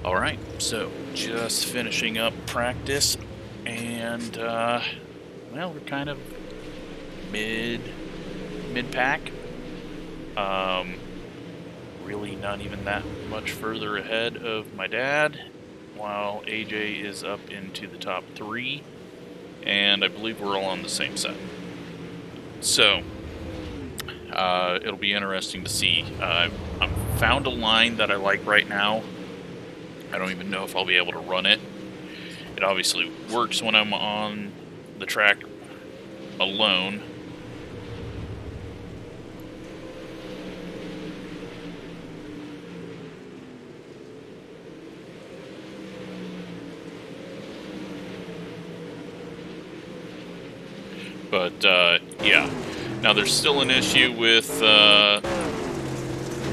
Alright, so just finishing up practice, and well, we're kind of mid-pack. Really not even that much further ahead of my dad, while AJ is up into the top 3, and I believe we're all on the same set. So, it'll be interesting to see. I've found a line that I like right now. I don't even know if I'll be able to run it. It obviously works when I'm on the track alone. But, yeah. Now, there's still an issue with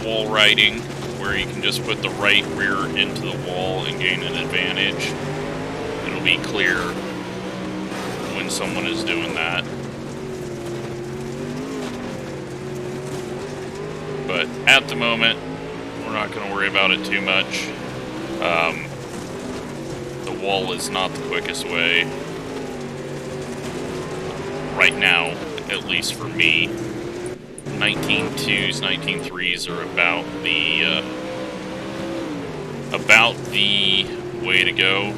wall riding, where you can just put the right rear into the wall and gain an advantage. It'll be clear when someone is doing that. But at the moment, we're not going to worry about it too much. The wall is not the quickest way. Right now, at least for me. 19.2s, 19.3s are about the way to go.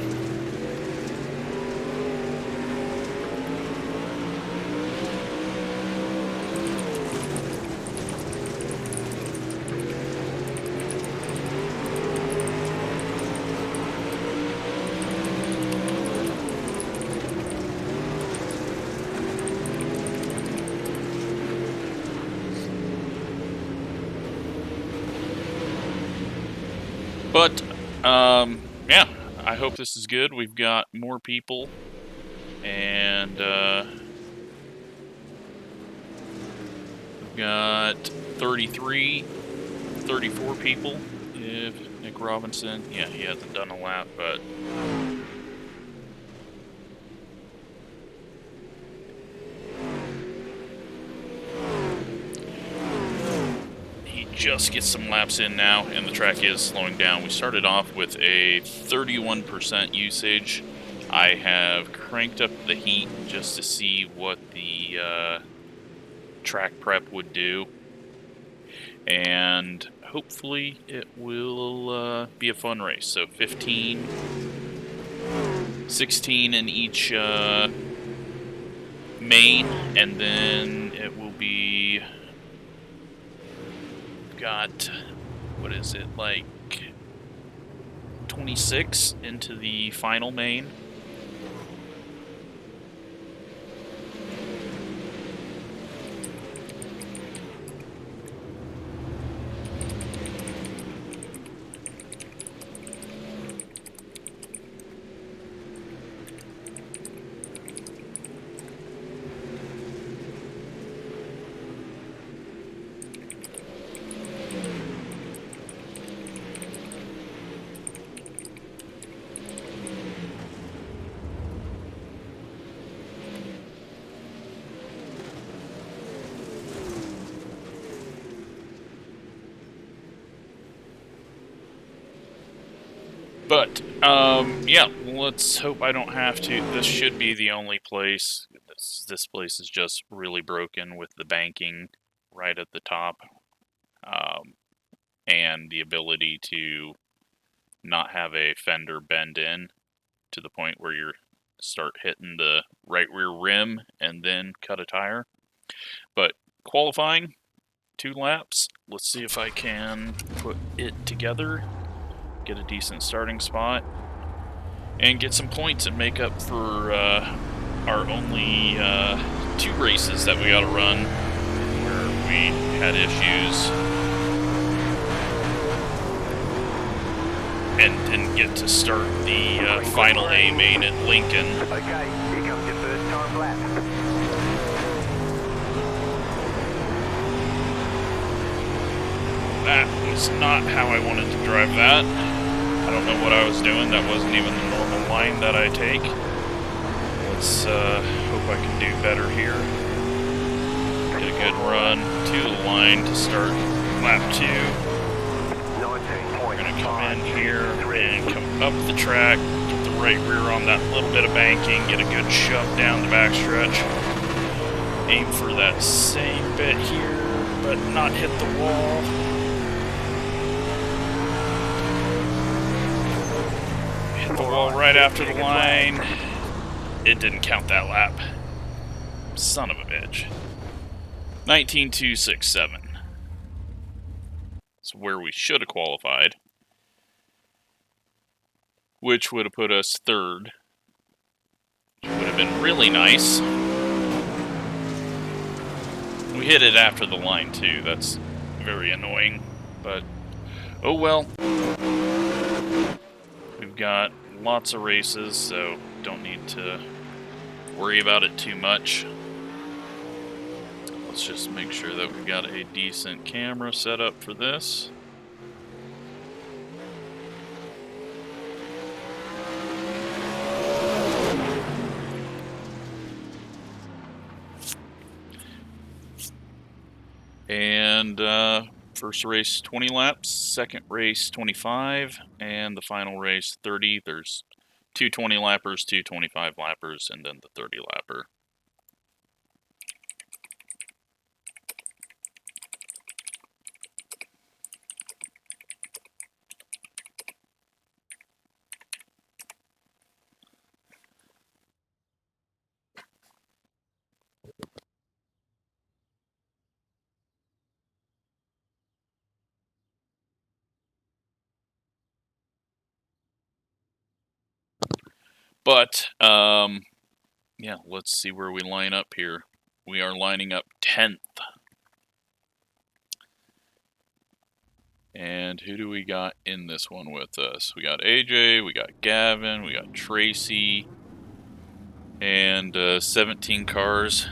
But, yeah, I hope this is good. We've got more people, and, we've got 34 people. If Nick Robinson, yeah, he hasn't done a lap, but... just get some laps in now, and the track is slowing down. We started off with a 31% usage. I have cranked up the heat just to see what the track prep would do, and hopefully it will be a fun race. So 15, 16 in each main, and then it will be... got, what is it, like 26 into the final main. But, yeah, let's hope I don't have to. This should be the only place. This place is just really broken with the banking right at the top. And the ability to not have a fender bend in to the point where you start hitting the right rear rim and then cut a tire. But qualifying, 2 laps. Let's see if I can put it together. Get a decent starting spot, and get some points and make up for our only 2 races that we got to run where we had issues and didn't get to start the final A main at Lincoln. Okay, here comes your first time lap. That was not how I wanted to drive that. I don't know what I was doing. That wasn't even the normal line that I take. Let's hope I can do better here. Get a good run to the line to start lap 2. We're going to come in here. and come up the track, get the right rear on that little bit of banking, get a good shove down the backstretch. Aim for that same bit here, but not hit the wall. Hit the wall right after the line. It didn't count that lap. Son of a bitch. 19.267. That's where we should have qualified, which would have put us third. Which would have been really nice. We hit it after the line too. That's very annoying, but oh well. We've got lots of races, so don't need to worry about it too much. Let's just make sure that we've got a decent camera set up for this. And first race 20 laps, second race 25, and the final race 30. There's two 20 lappers, two 25 lappers, and then the 30 lapper. But, yeah, let's see where we line up here. We are lining up 10th. And who do we got in this one with us? We got AJ, we got Gavin, we got Tracy, and 17 cars.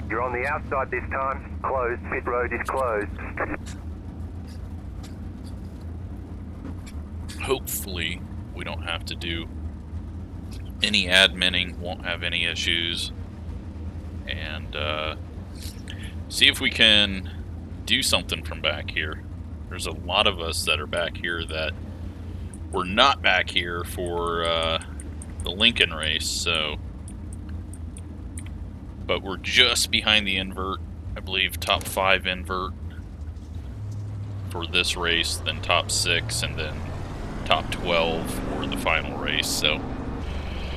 You're on the outside this time. Closed. Pit road is closed. Hopefully, we don't have to do any adminning, won't have any issues, and see if we can do something from back here. There's a lot of us that are back here that were not back here for the Lincoln race, so. But we're just behind the invert. I believe top 5 invert for this race, then top 6, and then top 12 for the final race. So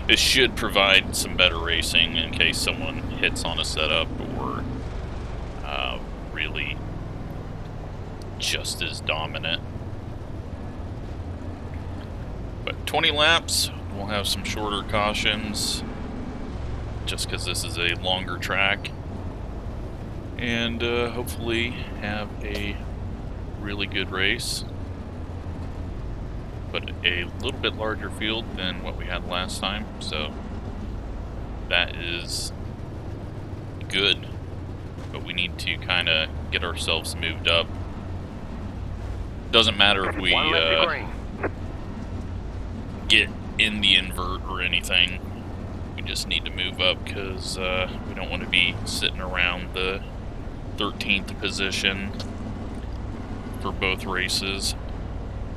it should provide some better racing in case someone hits on a setup or really just as dominant. But 20 laps, we'll have some shorter cautions, just because this is a longer track, and hopefully have a really good race, but a little bit larger field than what we had last time, so that is good, but we need to kind of get ourselves moved up. Doesn't matter if we get in the invert or anything. We just need to move up because we don't want to be sitting around the 13th position for both races.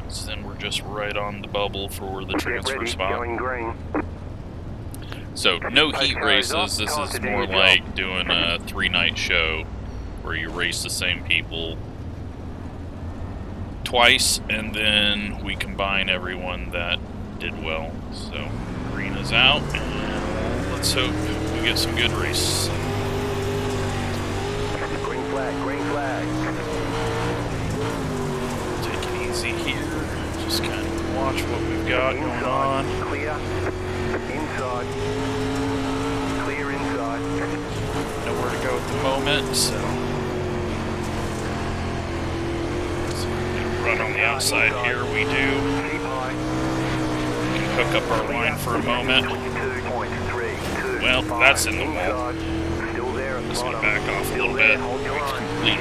So then we're just right on the bubble for the transfer spot. So no heat races. This is more like doing a 3-night show where you race the same people twice and then we combine everyone that did well. So green is out. Let's hope we get some good races. Green flag, green flag. Take it easy here. Just kind of watch what we've got going on. Clear. Inside. Clear inside. Nowhere to go at the moment, so run on the outside here. We do. We can hook up our line for a moment. Well, that's in the wall. Just gonna back off a little bit. We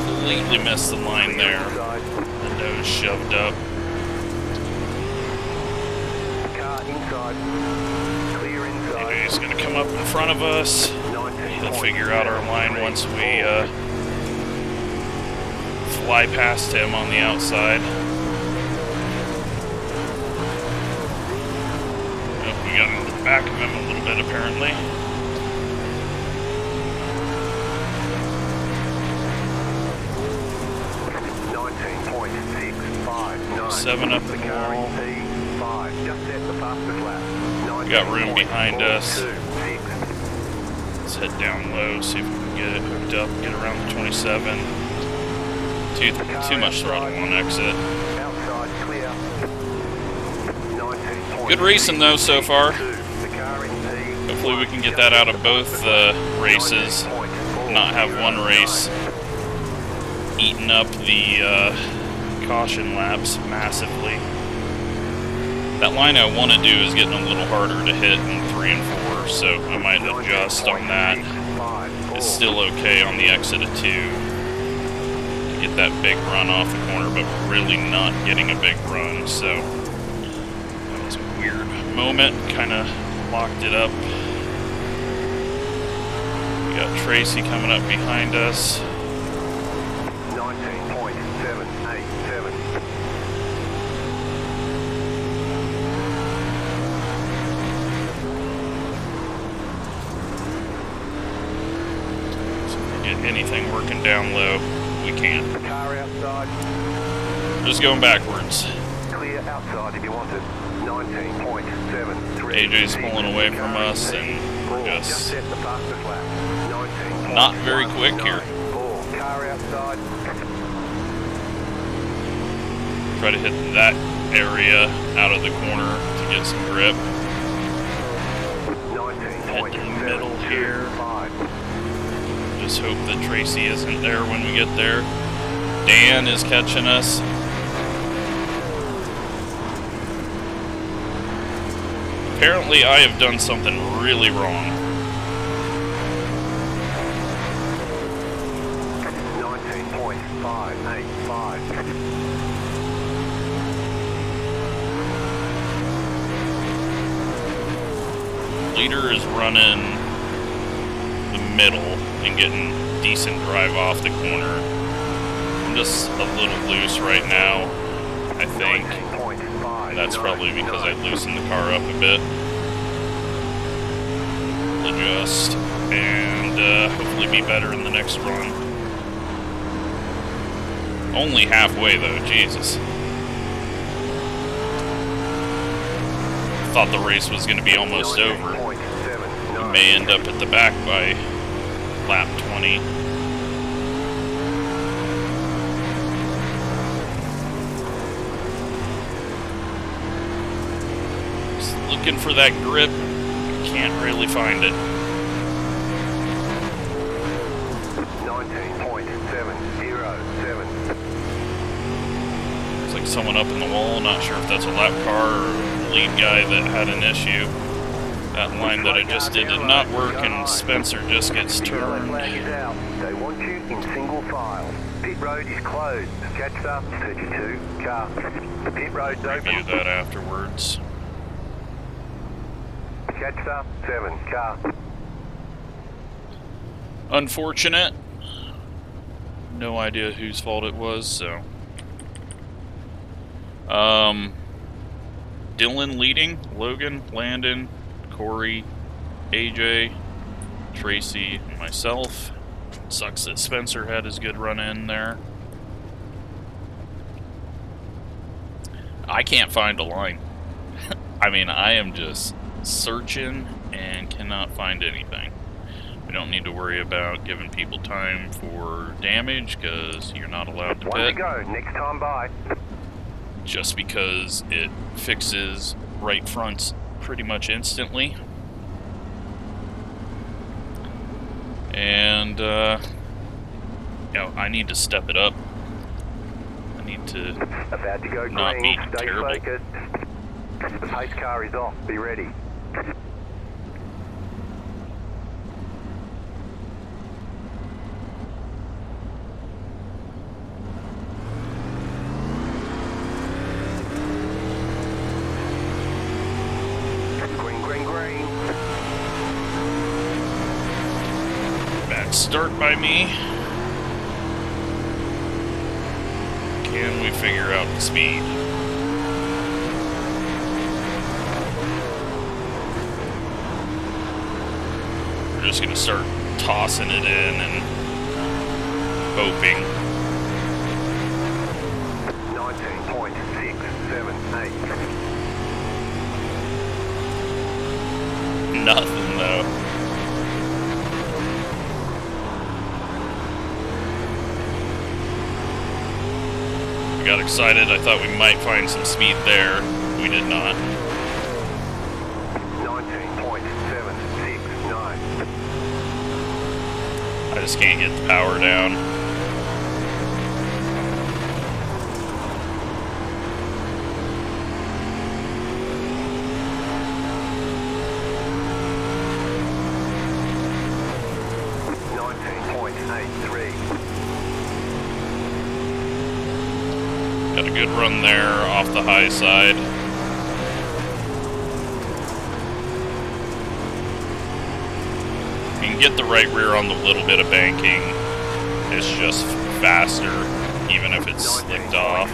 completely missed the line there. The nose shoved up. outside. Clear inside. AJ's gonna come up in front of us. He'll figure out our line once we fly past him on the outside. Oh, we got into the back of him a little bit apparently. 19.659. 7 up the The car wall. in P5. Just set the fastest lap. We got room behind us. 19.426. Let's head down low, see if we can get it hooked up, get around the 27. Too much throttle on exit. Outside clear. 19.6. Good racing though so far. The car in P5. Hopefully we can get that out of both races. Not have one race eating up the caution laps massively. That line I want to do is getting a little harder to hit in 3 and 4, so I might adjust on that. It's still okay on the exit of 2 to get that big run off the corner, but really not getting a big run, so that was a weird moment, kind of locked it up. We got Tracy coming up behind us. 19.787. Get anything working down low, we can. Car outside. Just going backwards. Clear outside if you want it. 19.73. AJ's pulling away from us and we're Just just set the fastest lap. 19. not very quick here. Car outside. Try to hit that area out of the corner to get some grip. 19. Head to the middle here. Just hope that Tracy isn't there when we get there. Dan is catching us. Apparently I have done something really wrong. 19.585. Leader is running the middle and getting decent drive off the corner. I'm just a little loose right now, I think. That's probably because I loosened the car up a bit. Adjust and hopefully be better in the next run. Only halfway though, Jesus. Thought the race was going to be almost over. We may end up at the back by lap 20. Just looking for that grip. Can't really find it. 19.707. Looks like someone up in the wall. Not sure if that's a lap car or a lead guy that had an issue. That line that I just did not work, and Spencer just gets turned. Flag is out. They want you in single file. Pit road is closed. Catch up 32 car. The pit road's Review open. that afterwards. Catch up 7 car. Unfortunate. No idea whose fault it was, so. Dylan leading, Logan, Landon, Corey, AJ, Tracy, and myself. Sucks that Spencer had his good run in there. I can't find a line. I mean, I am just searching and cannot find anything. We don't need to worry about giving people time for damage because you're not allowed to One to pit. go. Next time by. Just because it fixes right fronts pretty much instantly. And, you know, I need to step it up. I need to About to go not green. be Stay terrible. focused. The pace car is off. Be ready. start by me. Can we figure out the speed? We're just gonna start tossing it in and hoping. 19.678. Nothing though. We got excited. I thought we might find some speed there. We did not. 19.769. I just can't get the power down. Got a good run there off the high side. You can get the right rear on the little bit of banking. It's just faster, even if it's slicked off.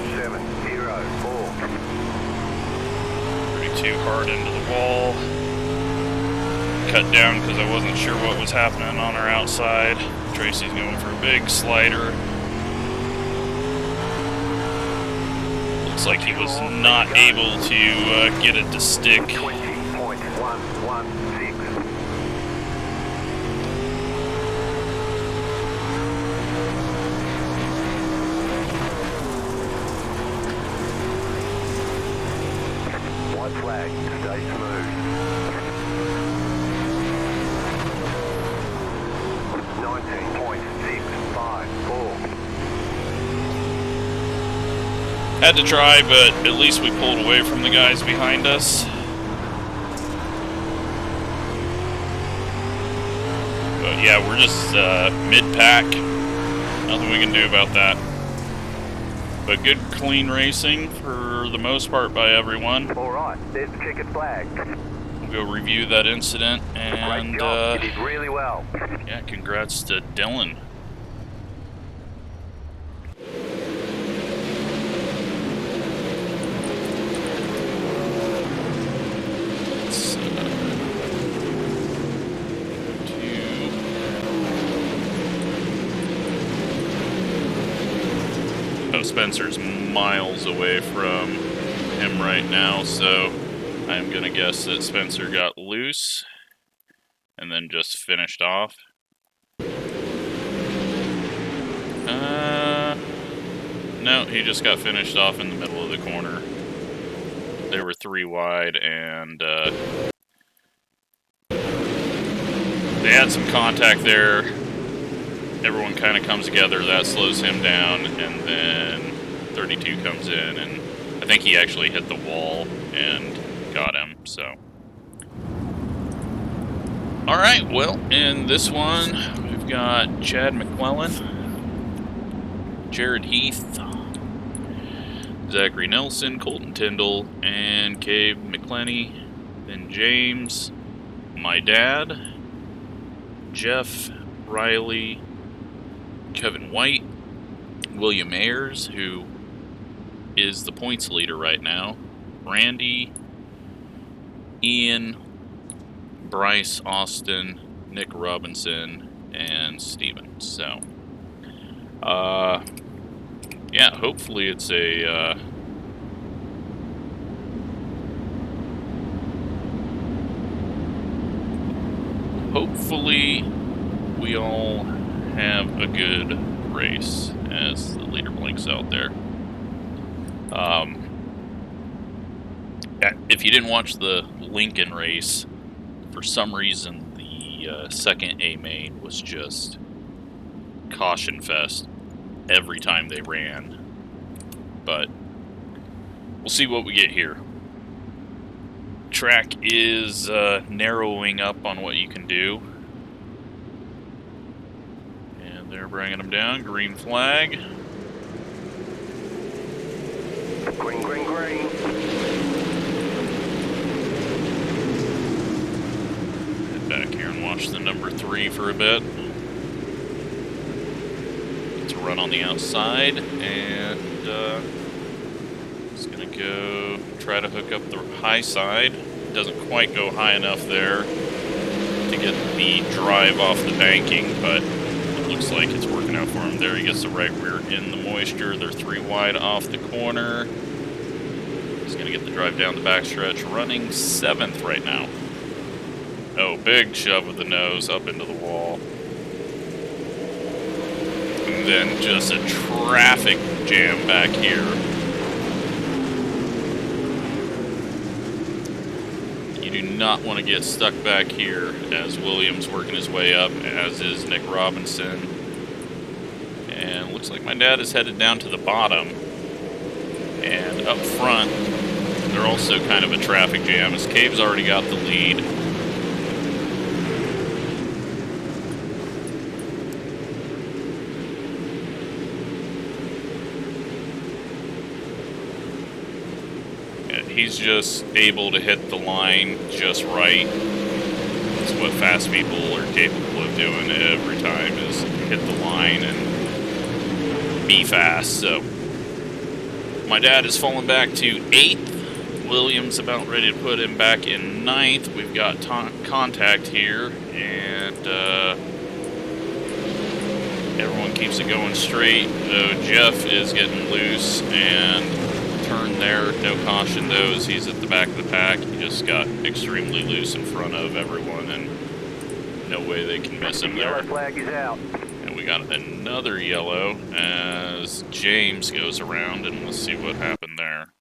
Pretty too hard into the wall. Cut down because I wasn't sure what was happening on our outside. Tracy's going for a big slider. Looks like he was not able to get it to stick. 20.116. White flag, stay smooth. 19.654. Had to try, but at least we pulled away from the guys behind us. But yeah, we're just mid-pack. Nothing we can do about that. But good, clean racing for the most part by everyone. All right, there's the checkered flag. We'll go review that incident, and Great job. You did really well. yeah, congrats to Dylan. Spencer's miles away from him right now, so I'm gonna guess that Spencer got loose and then just finished off. No, he just got finished off in the middle of the corner. They were 3 wide, and they had some contact there. Everyone kind of comes together, that slows him down, and then 32 comes in, and I think he actually hit the wall and got him, so. Alright, well, in this one, we've got Chad McClellan, Jared Heath, Zachary Nelson, Colton Tyndall, and Cave McClenny, then James, my dad, Jeff, Riley, Kevin White, William Ayers, who is the points leader right now, Randy, Ian, Bryce, Austin, Nick Robinson, and Steven. So, yeah, hopefully it's a hopefully we all have a good race as the leader blinks out there. If you didn't watch the Lincoln race, for some reason the second A main was just caution fest every time they ran. But we'll see what we get here. Track is narrowing up on what you can do. They're bringing them down. Green flag. Green, green, green. Head back here and watch the number 3 for a bit. run on the outside, and it's going to go try to hook up the high side. Doesn't quite go high enough there to get the drive off the banking, but it looks like it's working out for him. There he gets the right rear in the moisture. They're 3 wide off the corner. He's going to get the drive down the backstretch, running 7th right now. Oh, big shove with the nose up into the wall. And then just a traffic jam back here. You do not want to get stuck back here, as Williams working his way up, as is Nick Robinson. And looks like my dad is headed down to the bottom. And up front, they're also kind of a traffic jam, as Cave's already got the lead. He's just able to hit the line just right. That's what fast people are capable of doing every time, is hit the line and be fast. So my dad is falling back to 8th. Williams about ready to put him back in 9th. We've got contact here, and everyone keeps it going straight, though Jeff is getting loose, and turn there, no caution though, as he's at the back of the pack. He just got extremely loose in front of everyone, and no way they can miss him there. Yellow flag is out. And we got another yellow as James goes around, and let's see what happened there.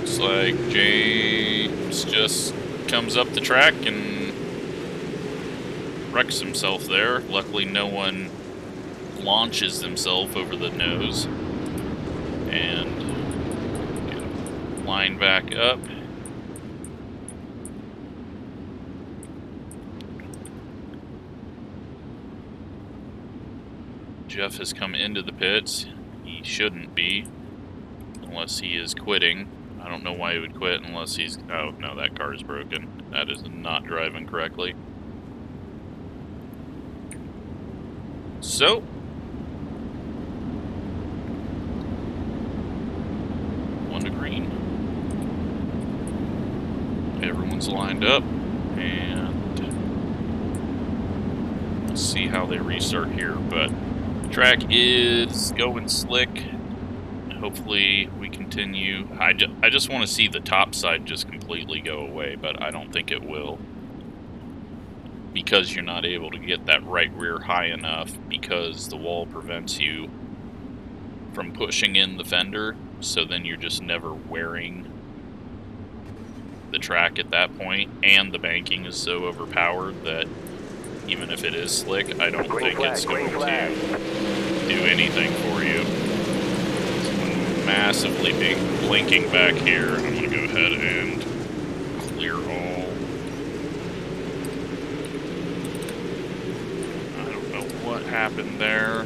Looks like James just comes up the track and wrecks himself there. Luckily no one launches himself over the nose. And line back up. Jeff has come into the pits. He shouldn't be, unless he is quitting. I don't know why he would quit unless he's... Oh, no, that car is broken. That is not driving correctly. So, to green. Everyone's lined up, and we'll see how they restart here, but the track is going slick. Hopefully we continue. I just want to see the top side just completely go away, but I don't think it will, because you're not able to get that right rear high enough, because the wall prevents you from pushing in the fender. So then you're just never wearing the track at that point, and the banking is so overpowered that even if it is slick, I don't think it's going to do anything for you. It's massively blinking back here. I'm going to go ahead and clear all. I don't know what happened there.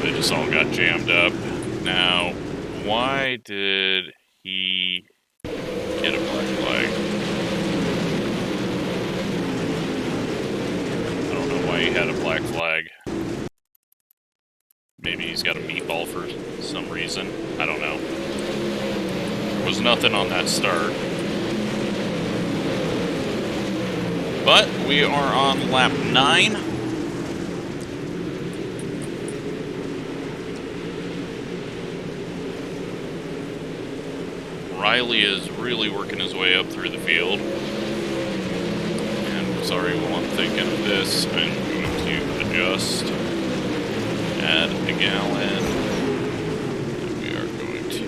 They just all got jammed up. Now, why did he get a black flag? I don't know why he had a black flag. Maybe he's got a meatball for some reason. I don't know. There was nothing on that start. But we are on lap 9. Riley is really working his way up through the field. And sorry, while I'm thinking of this, I'm going to adjust, add a gallon, and we are going to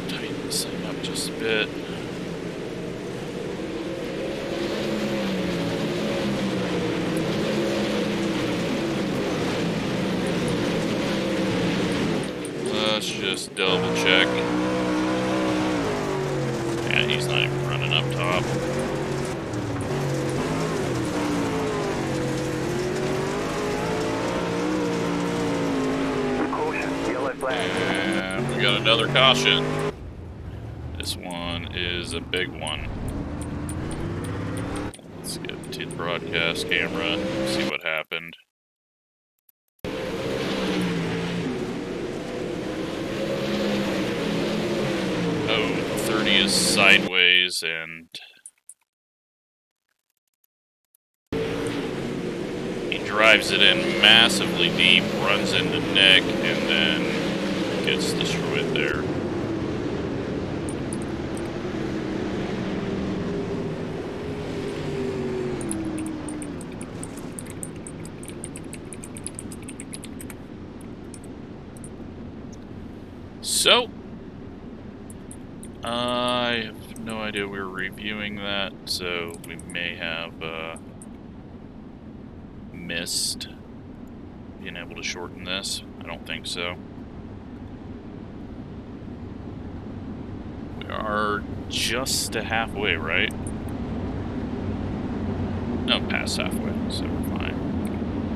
tighten this thing up just a bit. Let's just double check. Yeah, he's not even running up top. Caution, yellow flag. And we got another caution. is a big one. Let's get to the broadcast camera, see what happened. Oh, 30 is sideways, and he drives it in massively deep, runs into Nick, and then gets destroyed there. So, I have no idea we were reviewing that, so we may have missed being able to shorten this. I don't think so. We are just to halfway, right? No, past halfway, so we're fine.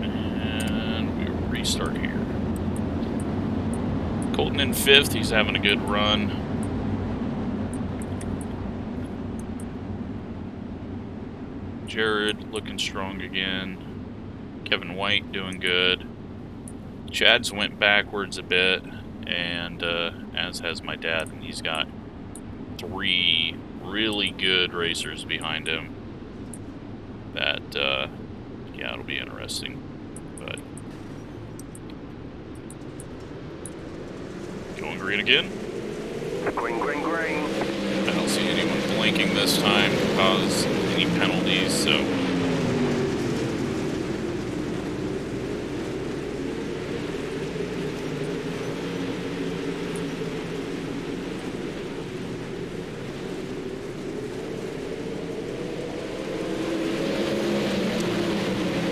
And we restart here. Colton in 5th, he's having a good run. Jared looking strong again. Kevin White doing good. Chad's went backwards a bit, and as has my dad, and he's got 3 really good racers behind him. That, yeah, it'll be interesting. But going green again. Green, green, green. I don't see anyone blinking this time to cause any penalties, so.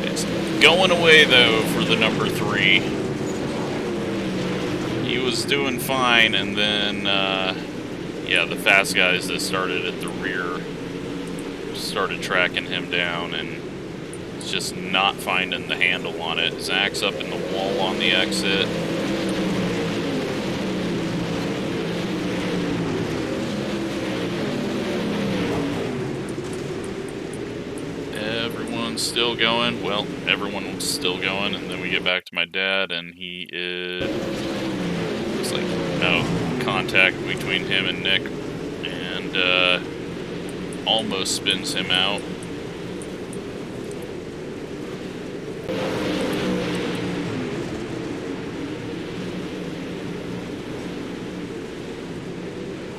It's going away, though, for the number 3. He was doing fine, and then, yeah, the fast guys that started at the rear started tracking him down, and it's just not finding the handle on it. Zach's up in the wall on the exit. Everyone's still going. Well, everyone was still going, and then we get back to my dad, and he is... Looks like no contact between him and Nick, and almost spins him out.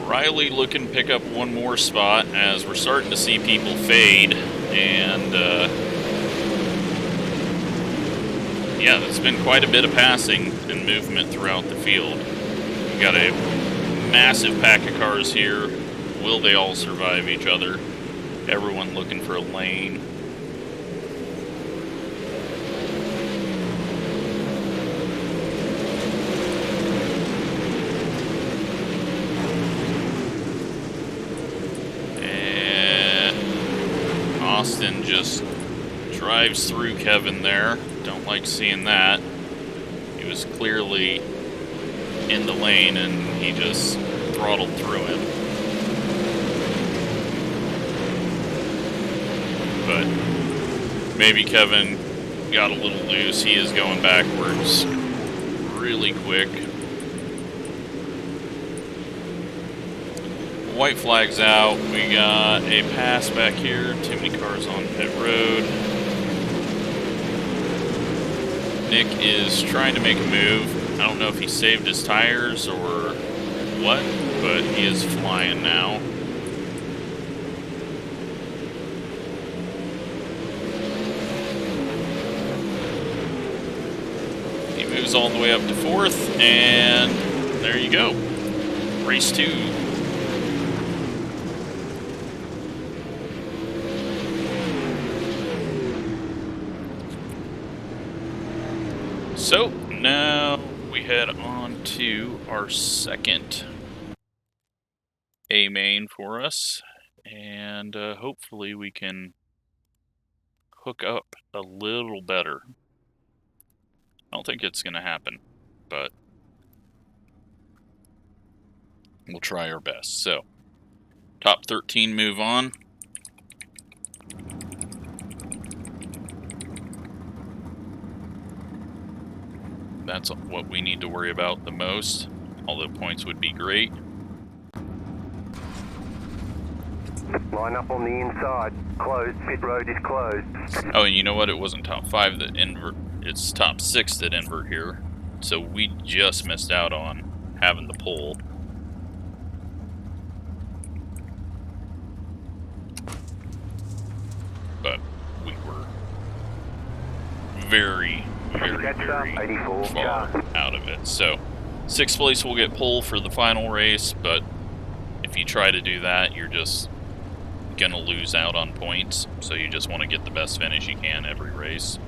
Riley looking to pick up one more spot as we're starting to see people fade, and yeah, there's been quite a bit of passing and movement throughout the field. We've got a massive pack of cars here. Will they all survive each other? Everyone looking for a lane. And Austin just drives through Kevin there. Don't like seeing that. He was clearly in the lane and he just throttled through him. But maybe Kevin got a little loose. He is going backwards really quick. White flag's out. We got a pass back here. Too many cars on pit road. Nick is trying to make a move. I don't know if he saved his tires or what, but he is flying now. He moves all the way up to 4th, and there you go. Race 2. So, now we head on to our second A main for us, and hopefully we can hook up a little better. I don't think it's going to happen, but we'll try our best. So, Top 13 move on. That's what we need to worry about the most, although points would be great. Line up on the inside. Closed. Pit road is closed. Oh, and you know what? It wasn't top 5 that invert. It's top 6 that invert here. So we just missed out on having the pole. But we were very far out of it. So 6th place will get pole for the final race, but if you try to do that, you're just gonna lose out on points. So you just want to get the best finish you can every race.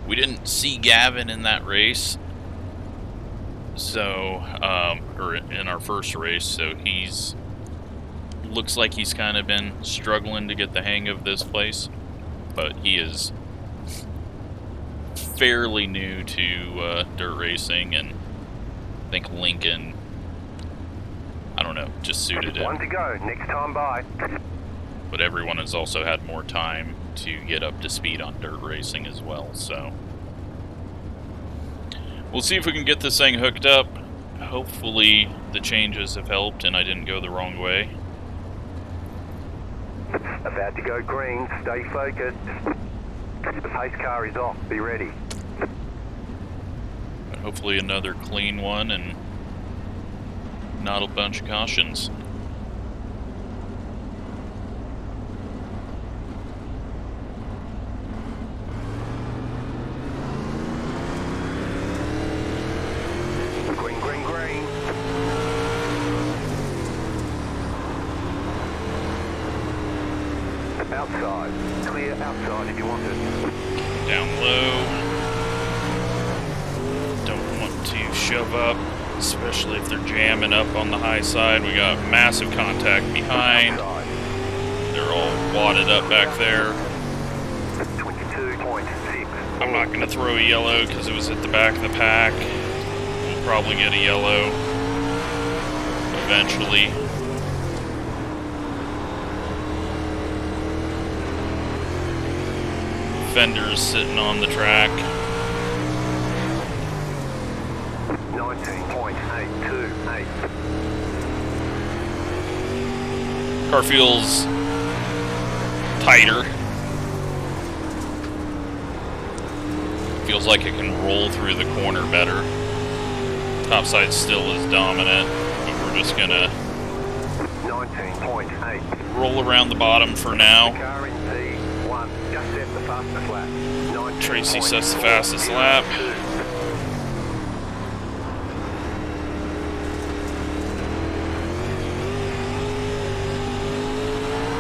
We didn't see Gavin in that race, so or in our first race, so looks like he's kind of been struggling to get the hang of this place, but he is fairly new to dirt racing, and I think Lincoln, I don't know, just suited him. 1 to go, next time by. But everyone has also had more time to get up to speed on dirt racing as well, so we'll see if we can get this thing hooked up. Hopefully the changes have helped and I didn't go the wrong way. About to go green, stay focused. The pace car is off, be ready. But hopefully another clean one and not a bunch of cautions. Green, green, green. Outside. Clear outside if you want it. Down low. Don't want to shove up, especially if they're jamming up on the high side. We got massive contact behind. They're all wadded up back there. 22.6. I'm not going to throw a yellow because it was at the back of the pack. We'll probably get a yellow eventually. Fenders sitting on the track. 19.828. Car feels tighter. Feels like it can roll through the corner better. Topside still is dominant, but we're just gonna 19.8. roll around the bottom for now. Car in P1, just set the fastest lap. Tracy sets the fastest lap.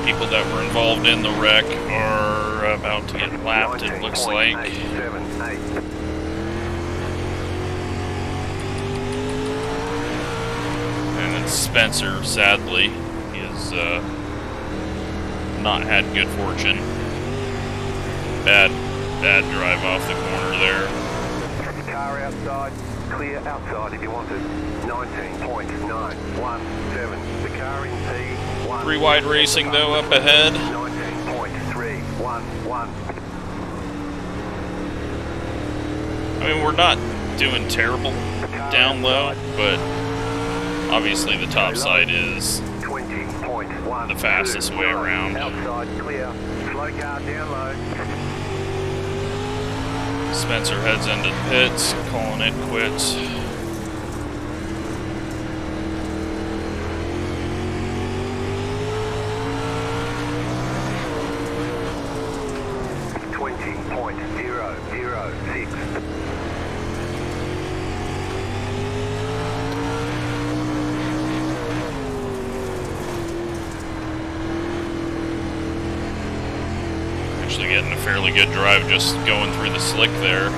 People that were involved in the wreck are about to get lapped, it looks like. And then Spencer, sadly, he has not had good fortune. Bad drive off the corner there. Car outside, clear outside if you want it. 19.917. The car in P1. 3 wide racing though up ahead. 19.311. I mean, we're not doing terrible down low, but obviously the top side is the fastest way around. Outside clear. Slow car down low. Spencer heads into the pits, calling it quits. Actually getting a fairly good drive just going through the slick there.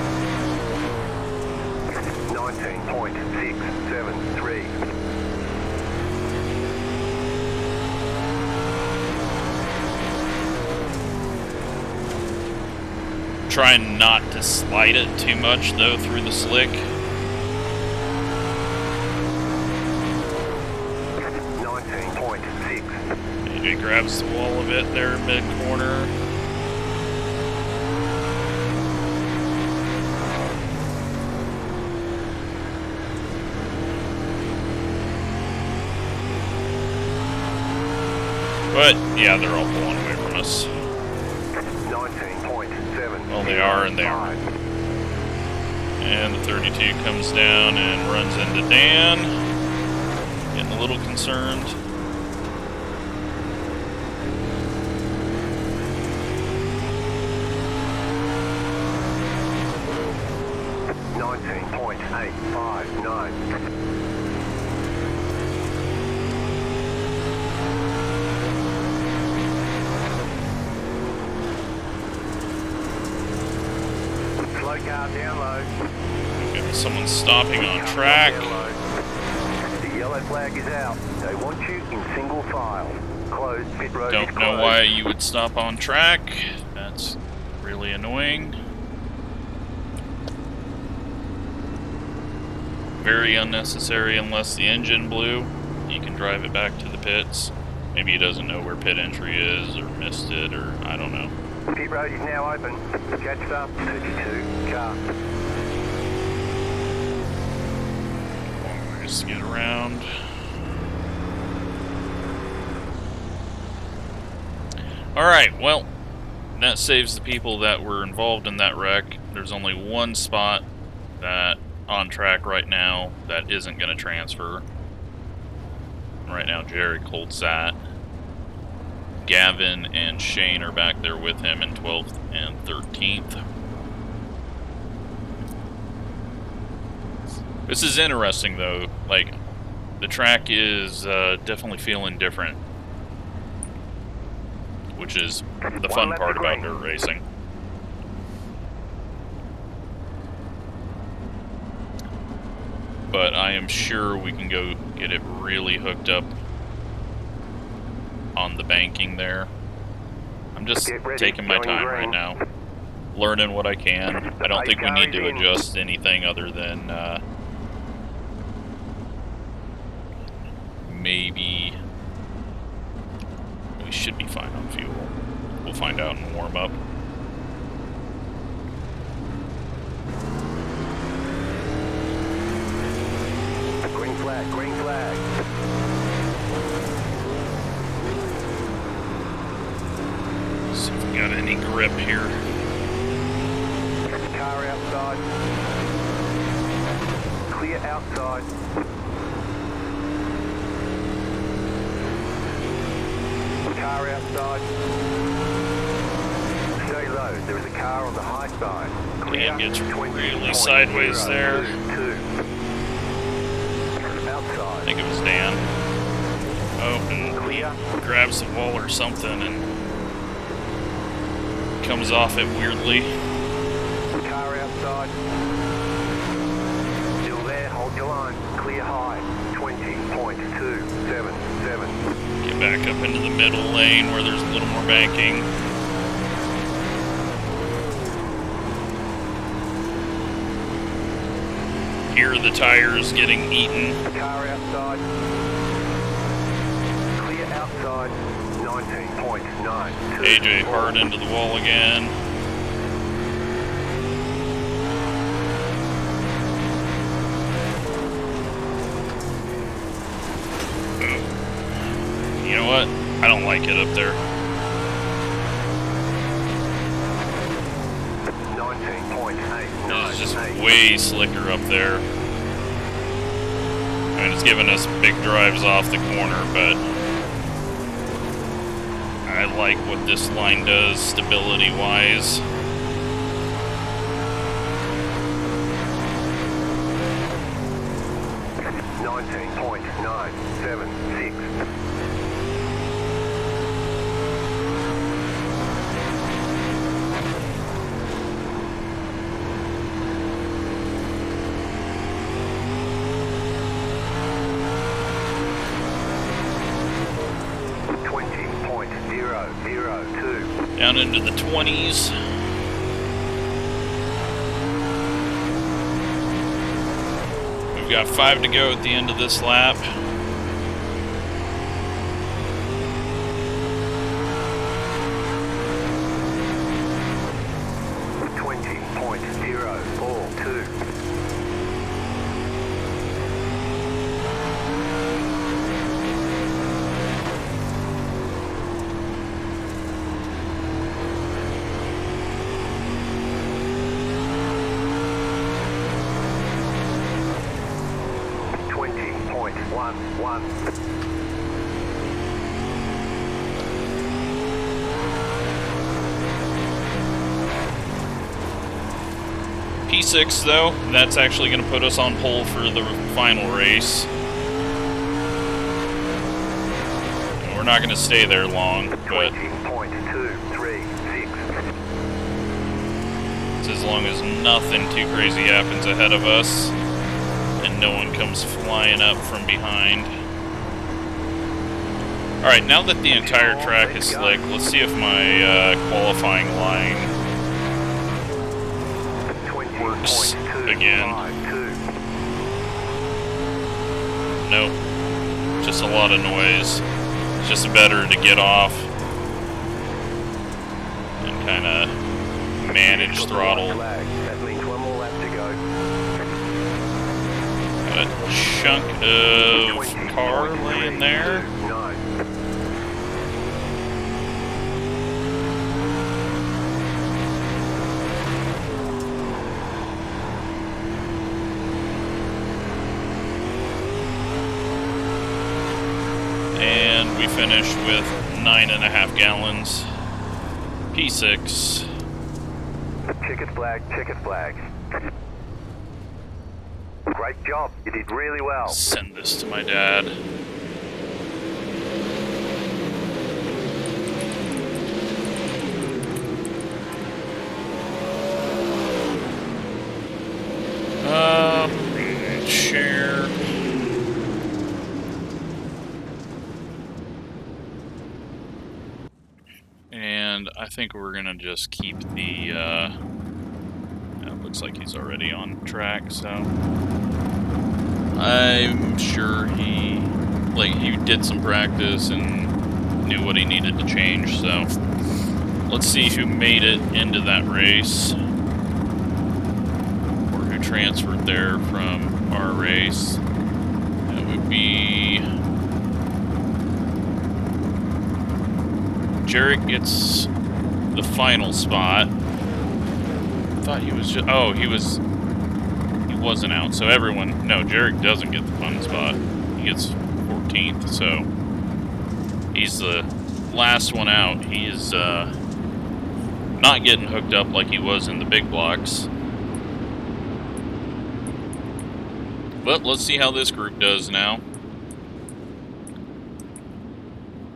19.673. Trying not to slide it too much though through the slick. AJ grabs the wall a bit there, mid-corner. But, yeah, they're all pulling away from us. 19.7. Well, they are, and they are. And the 32 comes down and runs into Dan. Getting a little concerned. Someone's stopping on track. The yellow flag is out. They want you in single file. Closed. Pit road is Don't know closed. why you would stop on track. That's really annoying. Very unnecessary unless the engine blew. You can drive it back to the pits. Maybe he doesn't know where pit entry is or missed it, or I don't know. Pit road is now open. Catch up. 32 car. Just get around. Alright, well, that saves the people that were involved in that wreck. There's only one spot that on track right now that isn't going to transfer. Right now, Jared holds that. Gavin and Shane are back there with him in 12th and 13th. This is interesting, though. Like, the track is definitely feeling different, which is the fun part about dirt racing. But I am sure we can go get it really hooked up on the banking there. I'm just taking my time right now, learning what I can. I don't think we need to adjust anything other than maybe we should be fine on fuel. We'll find out in warm up. Green flag, green flag. See if we got any grip here. Car outside. Clear outside. Car outside. Stay low. There is a car on the high side. Dan gets really sideways there. Outside. I think it was Dan. Oh, and Clear. grabs the wall or something and comes off it weirdly. Car outside. Still there. Hold your line. Clear high. 20.277. Get back up into the middle lane where there's a little more banking. Hear the tires getting eaten. Car outside. Clear outside. 19.9. AJ hard into the wall again. You know what? I don't like it up there. 19.8. It's just way slicker up there. I mean, it's giving us big drives off the corner, but I like what this line does stability-wise. Down into the 20s. We've got 5 to go at the end of this lap. 1. P6 though, that's actually going to put us on pole for the final race. And we're not going to stay there long, but 20.236. it's as long as nothing too crazy happens ahead of us and no one comes flying up from behind. Alright, now that the entire track is slick, let's see if my qualifying line works again. Nope. Just a lot of noise. It's just better to get off and kind of manage throttle. That means one more lap to go. Got a chunk of car laying there. And we finished with 9.5 gallons. P6. Checkered flag, checkered flag. Great job, you did really well. Send this to my dad. Share. And I think we're gonna just keep the, it looks like he's already on track, so I'm sure he did some practice and knew what he needed to change, so let's see who made it into that race, or who transferred there from our race. That would be Jarek gets the final spot. I thought he was just, oh, he wasn't out, so everyone, no, Jarek doesn't get the final spot. He gets 14th, so he's the last one out. He is not getting hooked up like he was in the big blocks. But let's see how this group does now.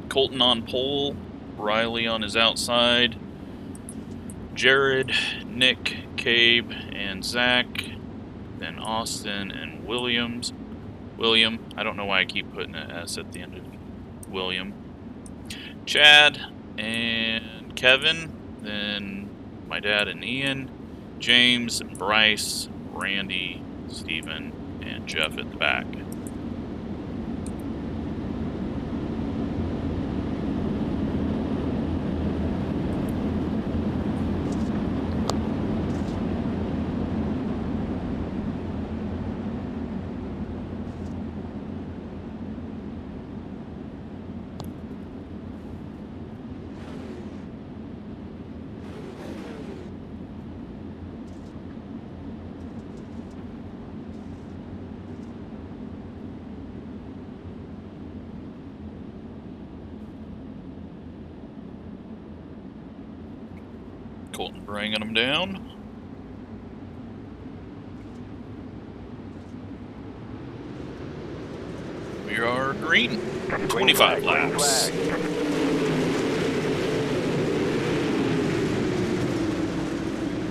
Colton on pole, Riley on his outside, Jared, Nick, Cabe, and Zach, then Austin and William. I don't know why I keep putting an S at the end of William. Chad and Kevin, then my dad and Ian, James and Bryce, Randy, Steven, and Jeff at the back. Colton bringing them down. We are green. 25 laps.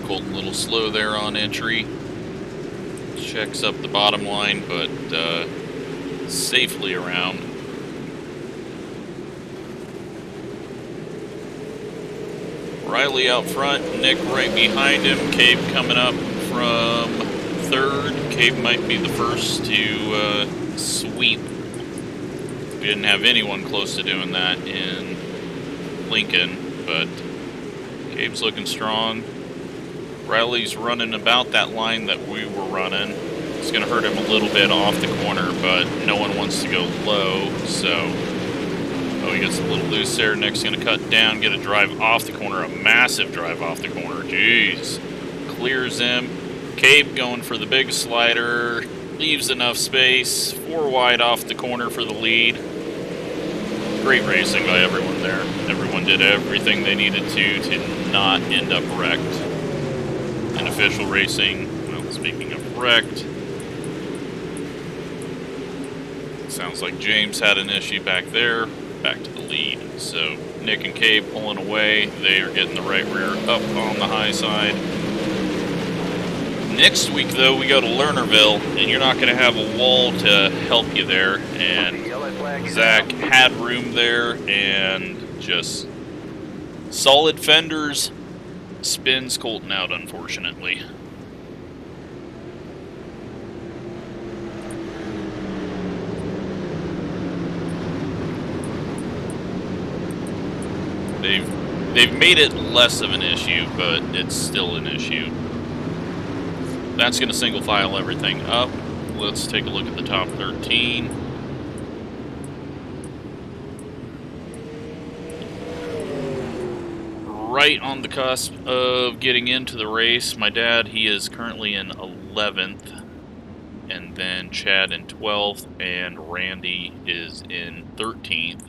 Colton a little slow there on entry. Checks up the bottom line, but safely around. Riley out front, Nick right behind him, Cabe coming up from third. Cabe might be the first to sweep. We didn't have anyone close to doing that in Lincoln, but Cabe's looking strong. Riley's running about that line that we were running. It's going to hurt him a little bit off the corner, but no one wants to go low, so... Oh, he gets a little loose there. Nick's going to cut down, get a drive off the corner, a massive drive off the corner. Jeez. Clears him. Cabe going for the big slider. leaves enough space, 4 wide off the corner for the lead. Great racing by everyone there. Everyone did everything they needed to not end up wrecked. In official racing, well, speaking of wrecked, sounds like James had an issue back there. Back to the lead. So Nick and Cabe pulling away. They are getting the right rear up on the high side. Next week, though, we go to Lernerville, and you're not going to have a wall to help you there. And Zach had room there, and just solid fenders spins Colton out, unfortunately. They've made it less of an issue, but it's still an issue. That's going to single file everything up. Let's take a look at the top 13. Right on the cusp of getting into the race. My dad, he is currently in 11th, and then Chad in 12th, and Randy is in 13th.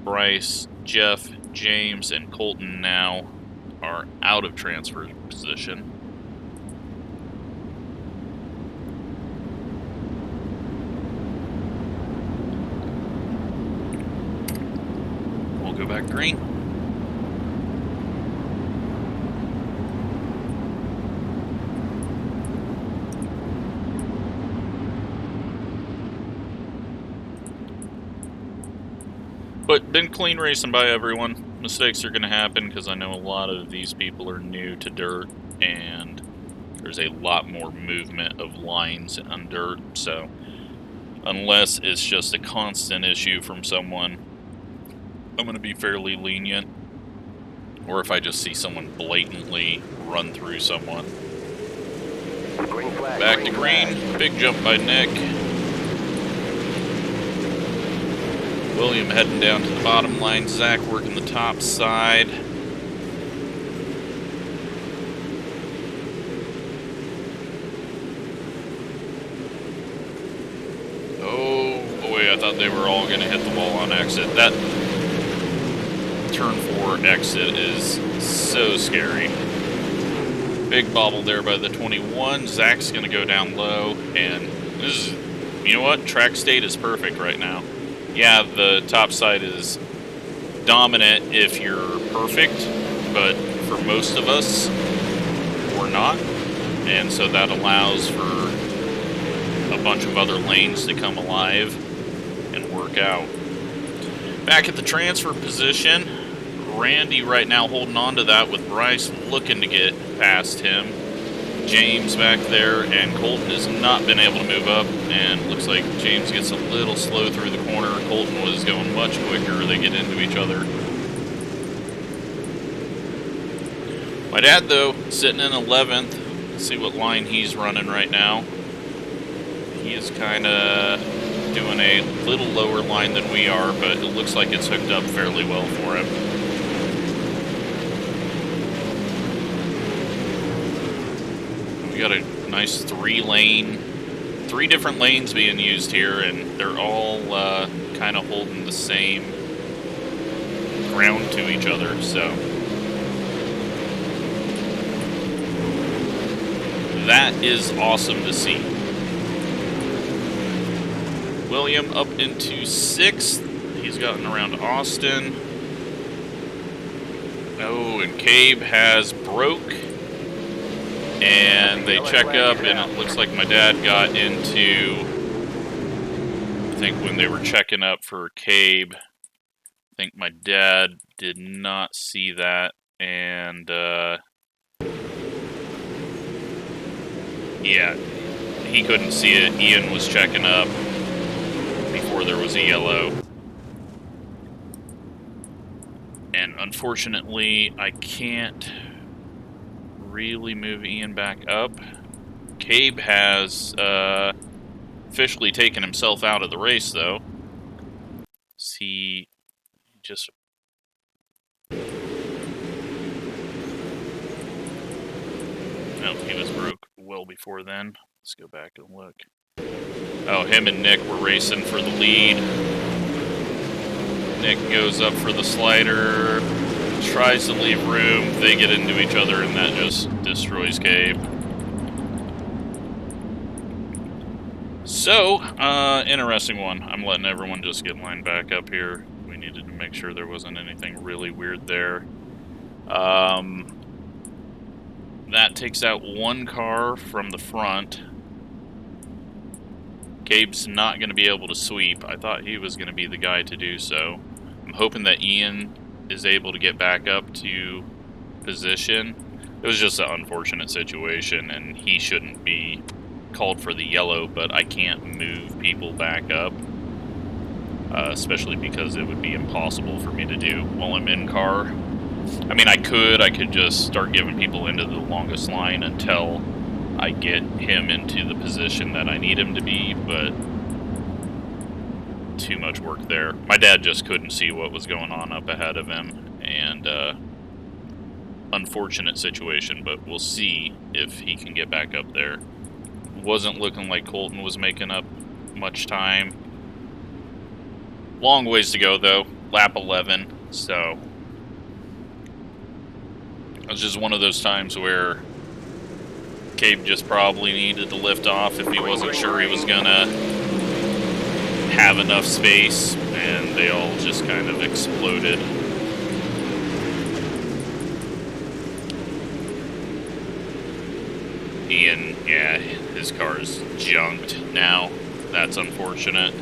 Bryce, Jeff, James, and Colton now are out of transfer position. We'll go back green. But been clean racing by everyone. Mistakes are going to happen because I know a lot of these people are new to dirt, and there's a lot more movement of lines on dirt. So unless it's just a constant issue from someone, I'm going to be fairly lenient. Or if I just see someone blatantly run through someone. Back to green. Big jump by Nick. William heading down to the bottom line. Zach working the top side. Oh boy, I thought they were all going to hit the wall on exit. That turn 4 exit is so scary. Big bobble there by the 21. Zach's going to go down low. And this is, you know what? Track state is perfect right now. Yeah, the top side is dominant if you're perfect, but for most of us, we're not. And so that allows for a bunch of other lanes to come alive and work out. Back at the transfer position, Randy right now holding on to that with Bryce looking to get past him. James back there, and Colton has not been able to move up, and looks like James gets a little slow through the corner. Colton was going much quicker. They get into each other. My dad, though, sitting in 11th. Let's see what line he's running right now. He is kind of doing a little lower line than we are, but it looks like it's hooked up fairly well for him. We got a nice 3 different lanes being used here, and they're all kind of holding the same ground to each other, so that is awesome to see. William up into 6th. He's gotten around Austin. Oh, and Cabe has broke. And they check up, and it looks like my dad got into, I think when they were checking up for Cabe, I think my dad did not see that, and yeah, he couldn't see it. Ian was checking up before there was a yellow. And unfortunately, I can't really move Ian back up. Cabe has officially taken himself out of the race, though. He just... No, he was broke well before then. Let's go back and look. Oh, him and Nick were racing for the lead. Nick goes up for the slider, tries to leave room. They get into each other, and that just destroys Gabe. So, interesting one. I'm letting everyone just get lined back up here. We needed to make sure there wasn't anything really weird there. That takes out one car from the front. Gabe's not going to be able to sweep. I thought he was going to be the guy to do so. I'm hoping that Ian is able to get back up to position. It was just an unfortunate situation, and he shouldn't be called for the yellow, but I can't move people back up, especially because it would be impossible for me to do while I'm in car. I mean, I could just start giving people into the longest line until I get him into the position that I need him to be, but too much work there. My dad just couldn't see what was going on up ahead of him, and unfortunate situation, but we'll see if he can get back up there. Wasn't looking like Colton was making up much time. Long ways to go, though. Lap 11, so it was just one of those times where Gabe just probably needed to lift off if he wasn't sure he was gonna have enough space, and they all just kind of exploded. Ian, yeah, his car's junked now. That's unfortunate.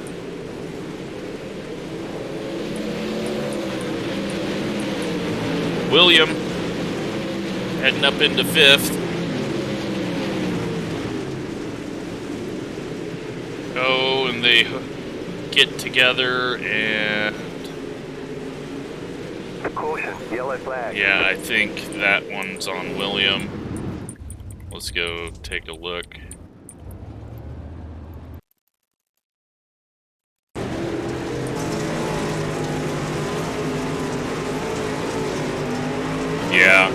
William heading up into 5th. Oh, and they get together and... Caution, yellow flag. Yeah, I think that one's on William. Let's go take a look. Yeah,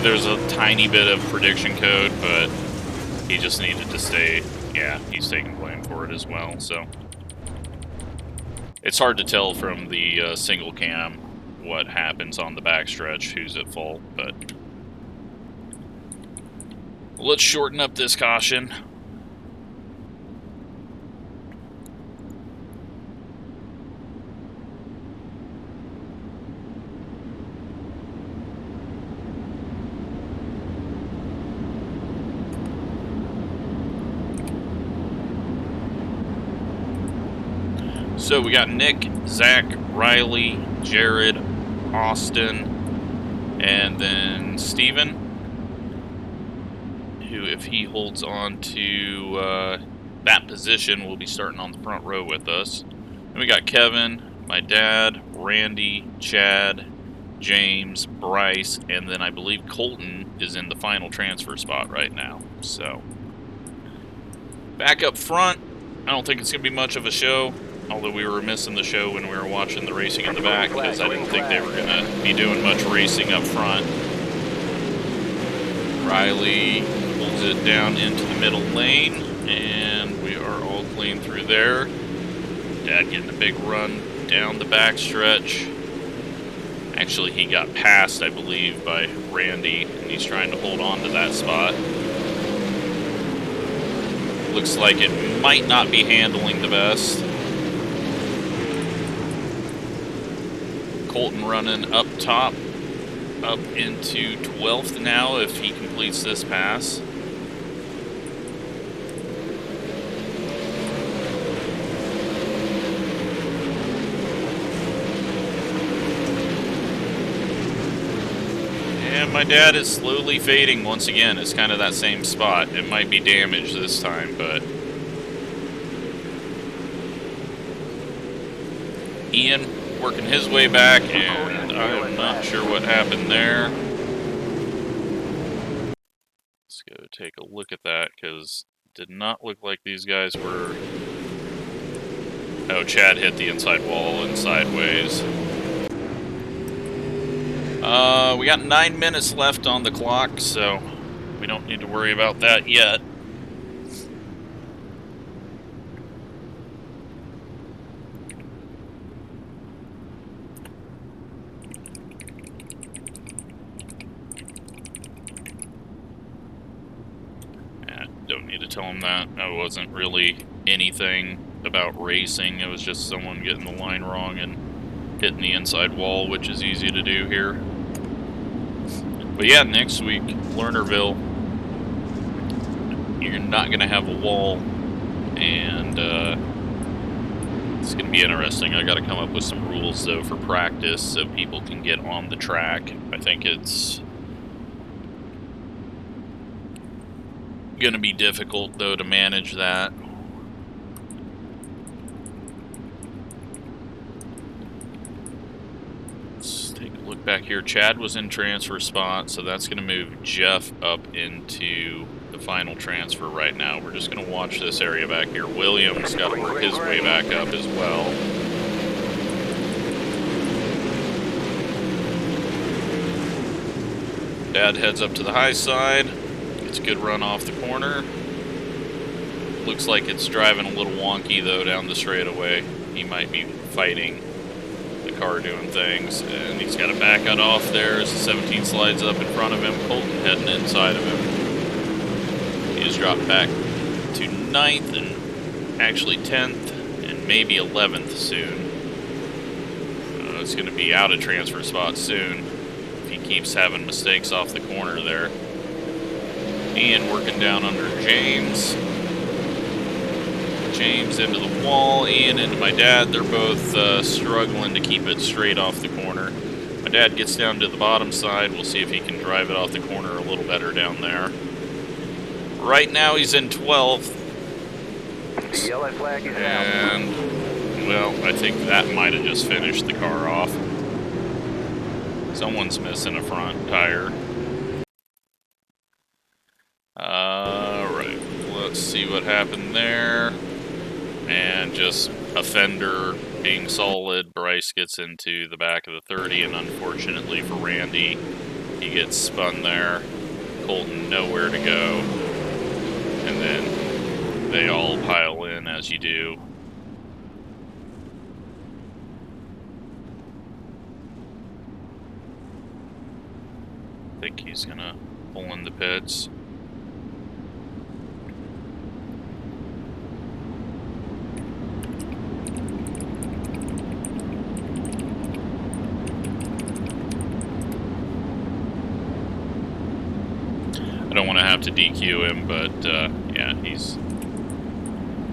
there's a tiny bit of prediction code, but he just needed to stay. Yeah, he's taking blame for it as well, so. It's hard to tell from the single cam what happens on the backstretch, who's at fault, but let's shorten up this caution. So we got Nick, Zach, Riley, Jared, Austin, and then Steven, who, if he holds on to that position, will be starting on the front row with us. And we got Kevin, my dad, Randy, Chad, James, Bryce, and then I believe Colton is in the final transfer spot right now. So, back up front, I don't think it's going to be much of a show. Although we were missing the show when we were watching the racing in the back, because I didn't think they were going to be doing much racing up front. Riley pulls it down into the middle lane, and we are all clean through there. Dad getting a big run down the backstretch. Actually, he got passed, I believe, by Randy, and he's trying to hold on to that spot. Looks like it might not be handling the best. Colton running up top, up into 12th now if he completes this pass. And my dad is slowly fading once again. It's kind of that same spot. It might be damaged this time, but Ian working his way back, and I'm not sure what happened there. Let's go take a look at that, because it did not look like these guys were... Oh, Chad hit the inside wall and sideways. We got 9 minutes left on the clock, so we don't need to worry about that yet. Need to tell him that. That wasn't really anything about racing. It was just someone getting the line wrong and hitting the inside wall, which is easy to do here. But yeah, next week, Lernerville, you're not going to have a wall, and it's going to be interesting. I got to come up with some rules, though, for practice so people can get on the track. I think it's going to be difficult, though, to manage that. Let's take a look back here. Chad was in transfer spot, so that's going to move Jeff up into the final transfer right now. We're just going to watch this area back here. William's got to work his way back up as well. Dad heads up to the high side. Gets a good run off the corner. Looks like it's driving a little wonky, though, down the straightaway. He might be fighting the car doing things. And he's got a back out off there as the 17 slides up in front of him. Colton heading inside of him. He just dropped back to 9th and actually 10th and maybe 11th soon. It's going to be out of transfer spot soon if he keeps having mistakes off the corner there. Ian working down under James. James into the wall, Ian into my dad. They're both struggling to keep it straight off the corner. My dad gets down to the bottom side. We'll see if he can drive it off the corner a little better down there. Right now he's in 12th. The yellow flag is out. And, well, I think that might have just finished the car off. Someone's missing a front tire. Alright, let's see what happened there. And just a fender being solid. Bryce gets into the back of the 30, and unfortunately for Randy, he gets spun there. Colton nowhere to go. And then they all pile in as you do. I think he's gonna pull in the pits. I don't want to have to DQ him, but yeah,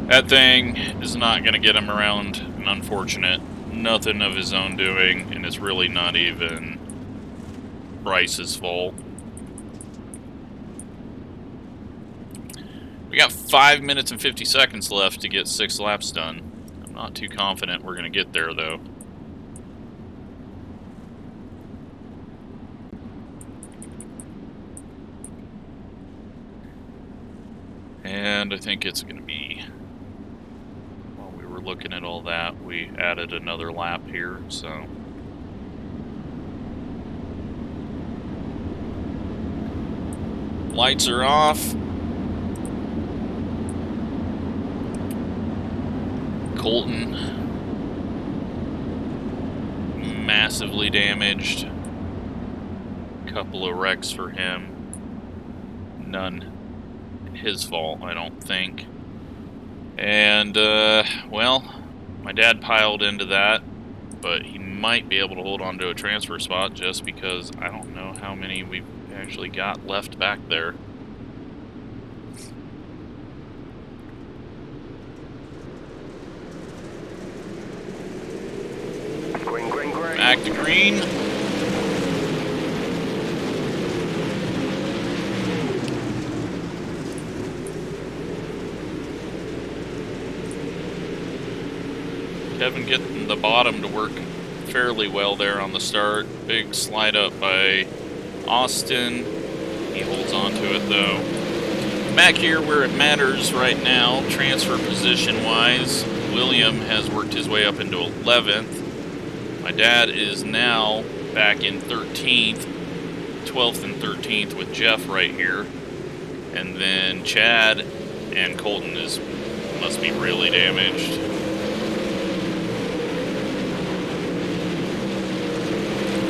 that thing is not going to get him around an unfortunate, nothing of his own doing, and it's really not even Bryce's fault. We got 5 minutes and 50 seconds left to get 6 laps done. I'm not too confident we're going to get there, though. And I think it's going to be, while we were looking at all that, we added another lap here, so. Lights are off. Colton, massively damaged. Couple of wrecks for him. None his fault, I don't think. And, well, my dad piled into that, but he might be able to hold on to a transfer spot just because I don't know how many we've actually got left back there. Green, green, green. Back to green. Kevin getting the bottom to work fairly well there on the start. Big slide up by Austin. He holds on to it though. Back here where it matters right now, transfer position wise, William has worked his way up into 11th. My dad is now back in 13th, 12th and 13th with Jeff right here. And then Chad and Colton must be really damaged.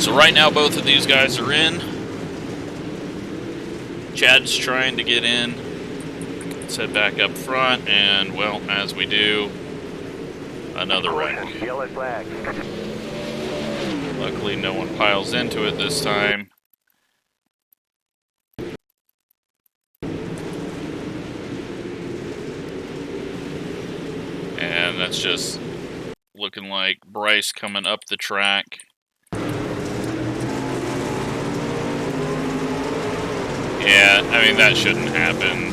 So right now both of these guys are in. Chad's trying to get in. Let's head back up front, and, well, as we do, another wreck. Yellow flag. Luckily, no one piles into it this time. And that's just looking like Bryce coming up the track. Yeah, I mean, that shouldn't happen.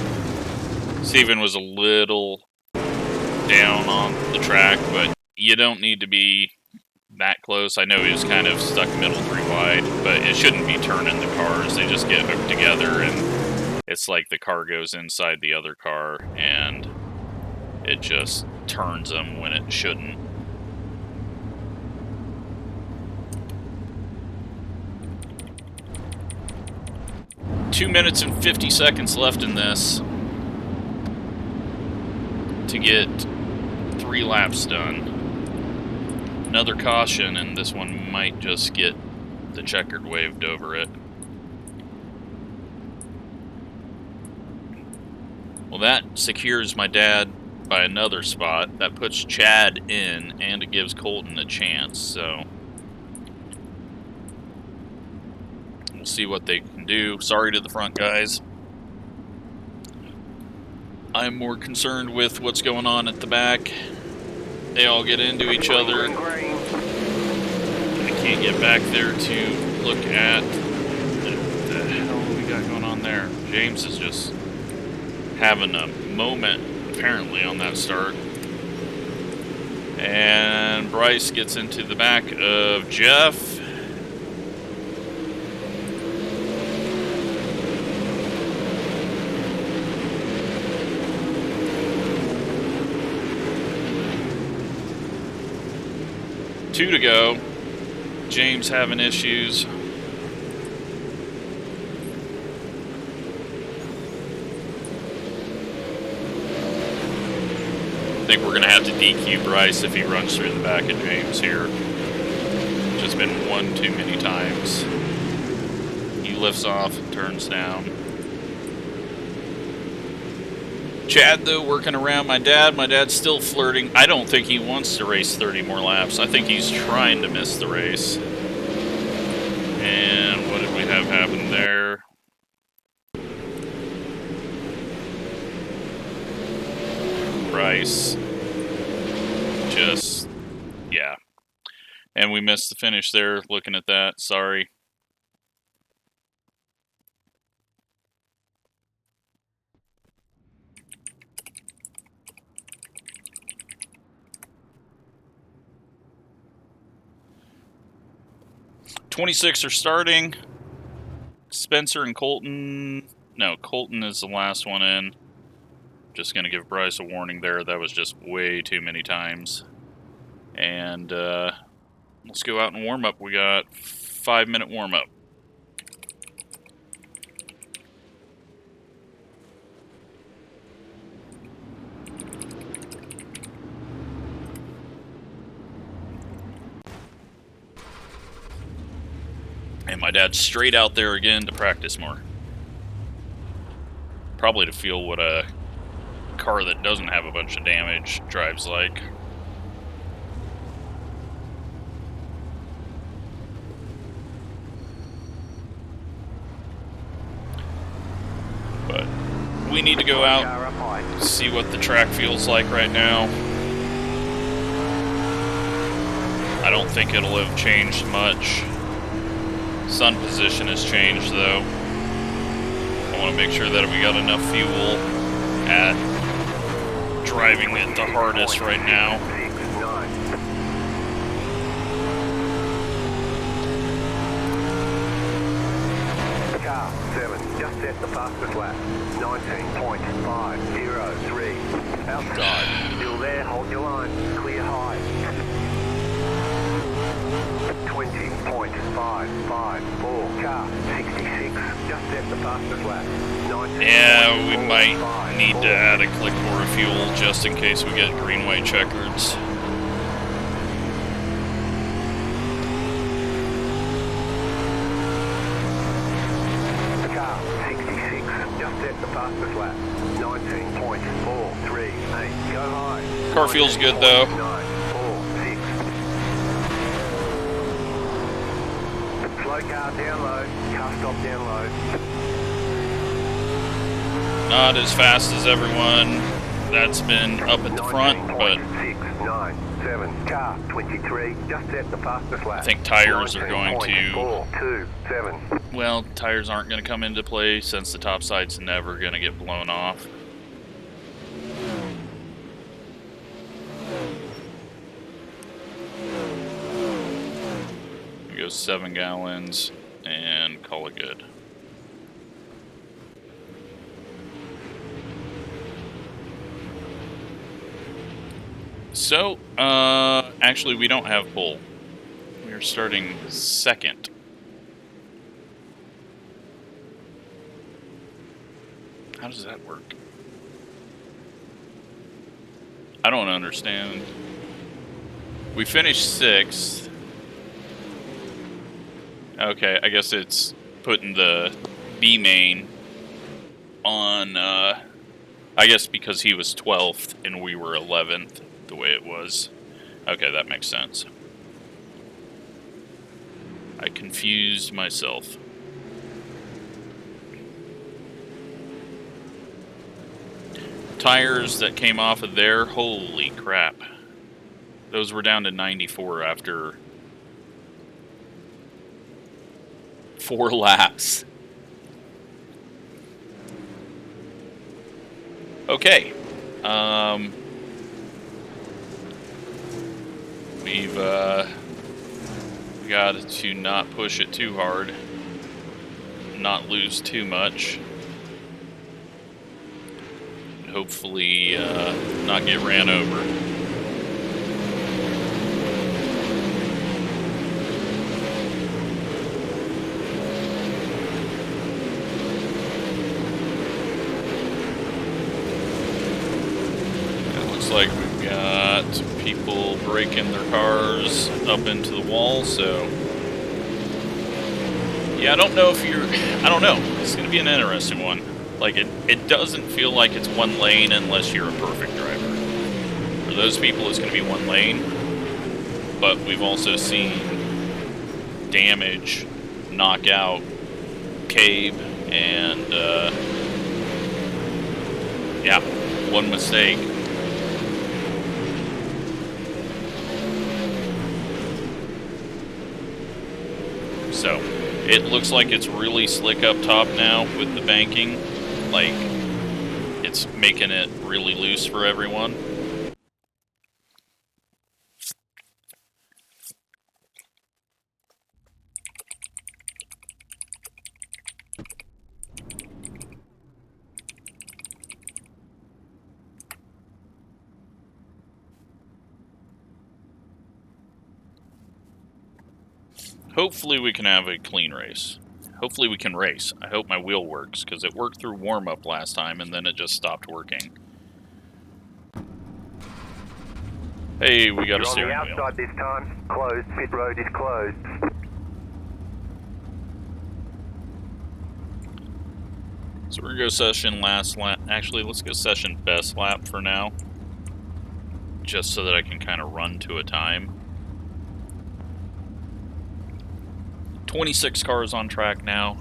Steven was a little down on the track, but you don't need to be that close. I know he was kind of stuck middle 3 wide, but it shouldn't be turning the cars. They just get hooked together, and it's like the car goes inside the other car, and it just turns them when it shouldn't. Two minutes and 50 seconds left in this to get 3 laps done. Another caution, and this one might just get the checkered waved over it. Well, that secures my dad by another spot. That puts Chad in, and it gives Colton a chance, so we'll see what they can do. Sorry to the front guys. I'm more concerned with what's going on at the back. They all get into each other. I can't get back there to look at what the hell we got going on there. James is just having a moment, apparently, on that start. And Bryce gets into the back of Jeff. Two to go. James having issues. I think we're going to have to DQ Bryce if he runs through the back of James here. Just been one too many times. He lifts off and turns down. Chad, though, working around my dad. My dad's still flirting. I don't think he wants to race 30 more laps. I think he's trying to miss the race. And what did we have happen there? Bryce. Just, yeah. And we missed the finish there, looking at that. Sorry. '26 are starting. Spencer and Colton. No, Colton is the last one in. Just going to give Bryce a warning there. That was just way too many times. And let's go out and warm up. We got 5-minute warm up. And my dad's straight out there again to practice more. Probably to feel what a car that doesn't have a bunch of damage drives like. But we need to go out, see what the track feels like right now. I don't think it'll have changed much. Sun position has changed though. I want to make sure that we got enough fuel at driving it the hardest right now. Car 7, just set the fastest lap. 19.503. Outside, still there, hold your line, clear high. 20.554. Car 66, just set the fastest lap. Yeah, we might need to add a click more of fuel just in case we get green-white checkers. Car 66, just set the fastest lap. 19.554. Car feels good though. 946. Slow car down low. Car stop down low. Not as fast as everyone that's been up at the front, but 697. Car 23. Just set the fastest lap. I think tires are going to. 427. Well, tires aren't going to come into play since the top side's never going to get blown off. We go 7 gallons and call it good. So, actually we don't have pole. We are starting second. How does that work? I don't understand. We finished 6th. Okay, I guess it's putting the B main on, I guess because he was 12th and we were 11th, the way it was. Okay, that makes sense. I confused myself. Tires that came off of there, holy crap. Those were down to 94 after 4 laps. Okay. We've got to not push it too hard, not lose too much. Hopefully not get ran over. It looks like we've got people breaking their cars up into the wall, so yeah, I don't know. It's going to be an interesting one. Like, it doesn't feel like it's one lane unless you're a perfect driver. For those people, it's going to be one lane. But we've also seen damage, knockout, cave, and, yeah, one mistake. So, it looks like it's really slick up top now with the banking. Like, it's making it really loose for everyone. Hopefully we can have a clean race. Hopefully we can race. I hope my wheel works, because it worked through warm-up last time, and then it just stopped working. Hey, we got a steering wheel. You're on the outside this time. Closed. Pit road is closed. So we're going to go session last lap. Actually, let's go session best lap for now. Just so that I can kind of run to a time. 26 cars on track now.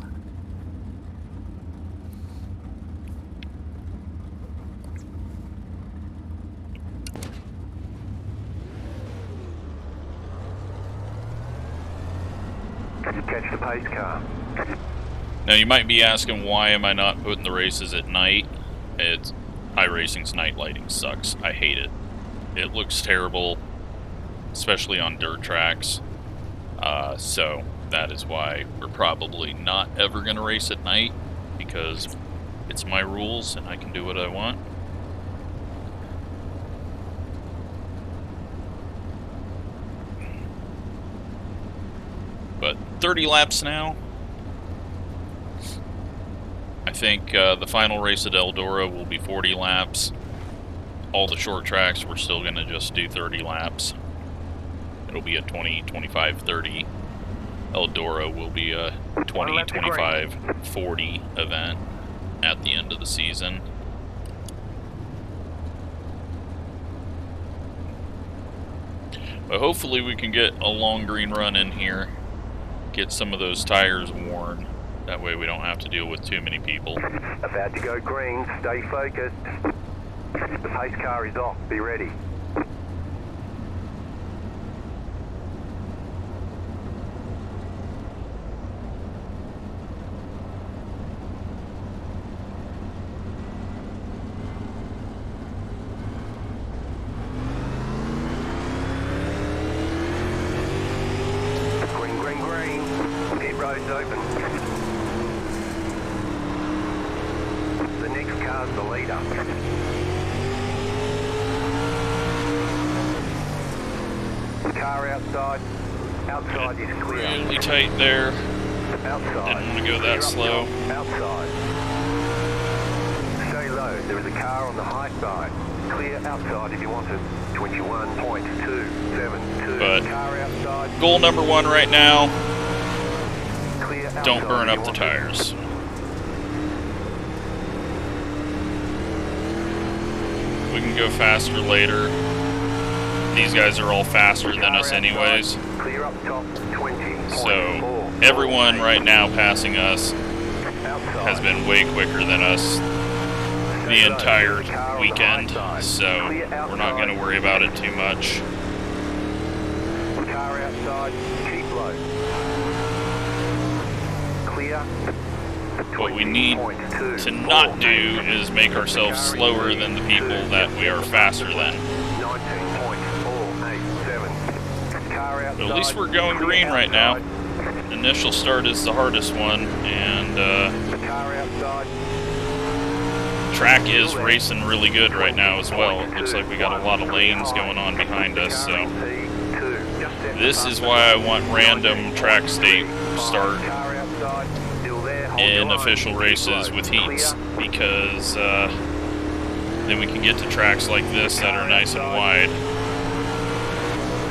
Catch the pace car. Now you might be asking, why am I not putting the races at night? It's iRacing's night lighting sucks. I hate it. It looks terrible, especially on dirt tracks. So that is why we're probably not ever going to race at night, because it's my rules and I can do what I want. But 30 laps now. I think the final race at Eldora will be 40 laps. All the short tracks, we're still going to just do 30 laps. It'll be a 20, 25, 30. Eldora will be a 20, 25, 40 event at the end of the season. But hopefully we can get a long green run in here. Get some of those tires worn. That way we don't have to deal with too many people. About to go green, stay focused. The pace car is off, be ready. Green, green, green. Pit road's open. The next car's the leader. Car outside. Outside is clear. Really tight there. Outside. Didn't want to go that slow. Outside. Stay low. There is a car on the high side. Clear outside if you want it. 21.272. But car outside. Goal number 1 right now. Clear outside Don't burn if you up the want it. tires. We can go faster later. These guys are all faster than us anyways. Clear up top. 20. So everyone right now passing us has been way quicker than us the entire weekend, so we're not going to worry about it too much. Car outside, keep low. Clear. What we need to not do is make ourselves slower than the people that we are faster than. 19.487. Car outside. But at least we're going green right now. Initial start is the hardest one, and Car outside. track is racing really good right now as well. It looks like we got a lot of lanes going on behind us, so this is why I want random track state start in official races with heats, because then we can get to tracks like this that are nice and wide.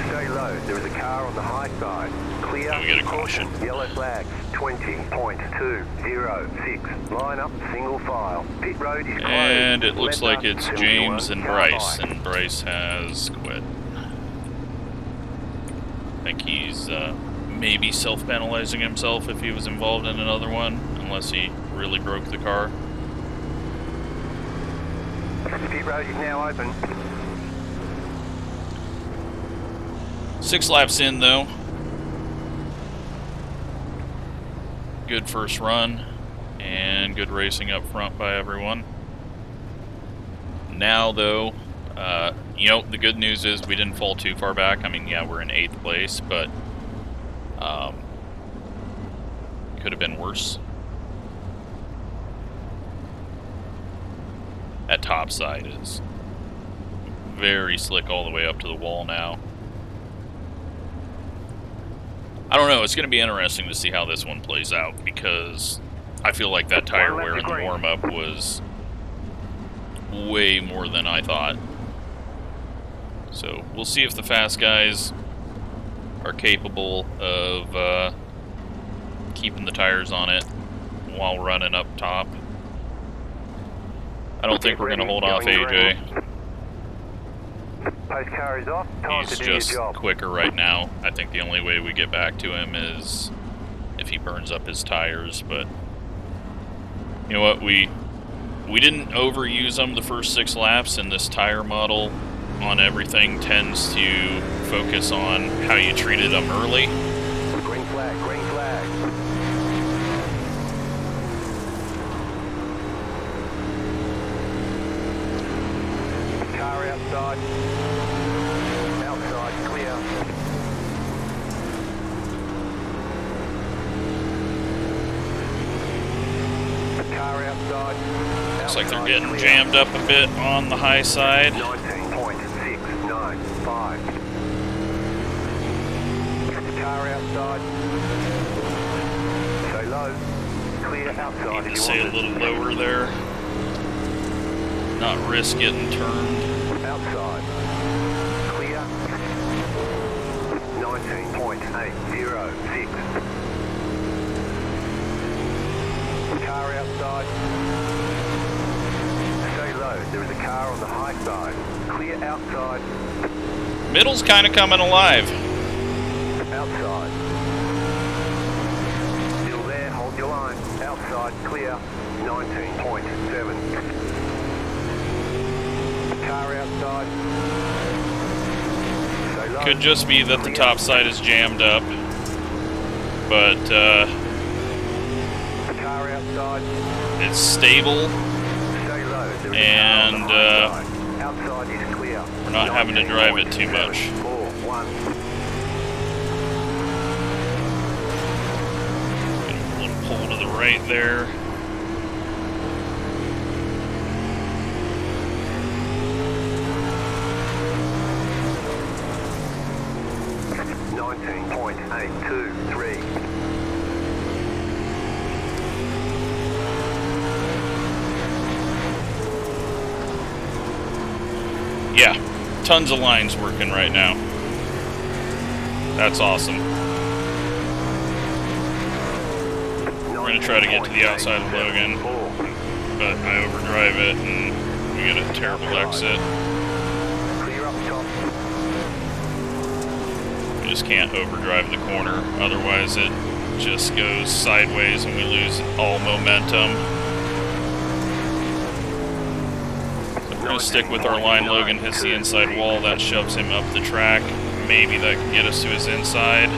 Stay low. There is a car on the high side. Clear. And we get a caution. Yellow flag. 20.206. Line up, single file. Pit road is closed. And it looks Left like it's up, James 71, and car Bryce, by. and Bryce has quit. I think he's maybe self-penalizing himself if he was involved in another one, unless he really broke the car. Pit road is now open. 6 laps in though. Good first run, and good racing up front by everyone. Now though, you know, the good news is we didn't fall too far back. I mean, yeah, we're in 8th place, but could have been worse. That top side is very slick all the way up to the wall now. I don't know, it's going to be interesting to see how this one plays out, because I feel like that tire wear in the warm-up was way more than I thought. So we'll see if the fast guys are capable of keeping the tires on it while running up top. I don't think we're going to hold off AJ. Pace car is off. Time He's to do your just job. quicker right now. I think the only way we get back to him is if he burns up his tires, but you know what, we didn't overuse them the first 6 laps, and this tire model on everything tends to focus on how you treated them early. Green flag, green flag. Car outside. Outside, clear. Car outside. Looks like they're Outside, getting clear. jammed up a bit on the high side. 19.695. Car outside. Stay low. Clear outside Need if to you stay a want it. little lower there. Not risk getting turned. Outside. Clear. 19.806. Car outside. Stay low. low. There is a car on the high side. Clear outside. Middle's kind of coming alive. Outside. Still there, hold your line. Outside, clear. 19.7. Car outside. Stay low. Could just be that the top side is jammed up. But, Car outside. it's stable. Stay low. There is And, a car on the high side. Outside is clear. we're not having to drive it too much. 4-1. A little pull to the right there. Yeah, tons of lines working right now. That's awesome. We're going to try to get to the outside of Logan, but I overdrive it and we get a terrible exit. Clear up top. We just can't overdrive the corner, otherwise it just goes sideways and we lose all momentum. We're going to stick with our line. Logan hits the inside wall, that shoves him up the track. Maybe that can get us to his inside.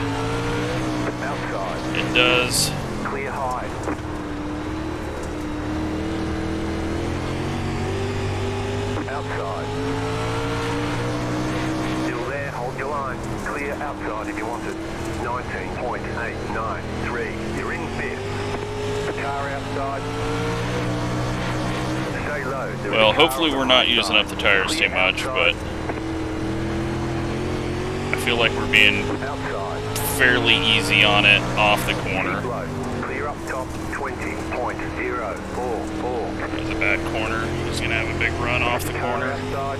Outside. It does. Clear high. Outside. Still there, hold your line. Clear outside if you want it. 19.893. You're in fifth. Car outside. Stay low. There is Well, a car hopefully on we're the not high using side. up the tires too Clear much, outside. but I feel like we're being Outside. fairly easy on it off the corner. Low. Clear up top. 20.044. There's a bad corner. He's going to have a big run off the Car corner. outside.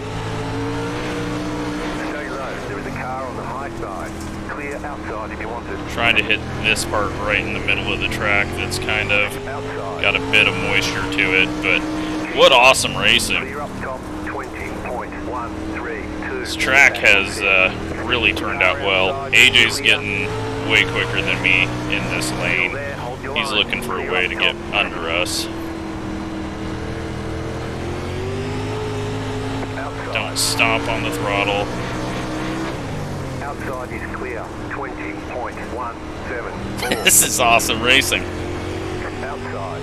Stay low. There is a car on the high side. Clear outside if you want it. Trying to hit this part right in the middle of the track that's kind of Outside. got a bit of moisture to it, but what awesome racing. Clear up top. 20.132. This track has really turned out well. AJ's getting way quicker than me in this lane. He's looking for a way to get under us. Don't stomp on the throttle. Outside is clear. 20.174. This is awesome racing. Outside.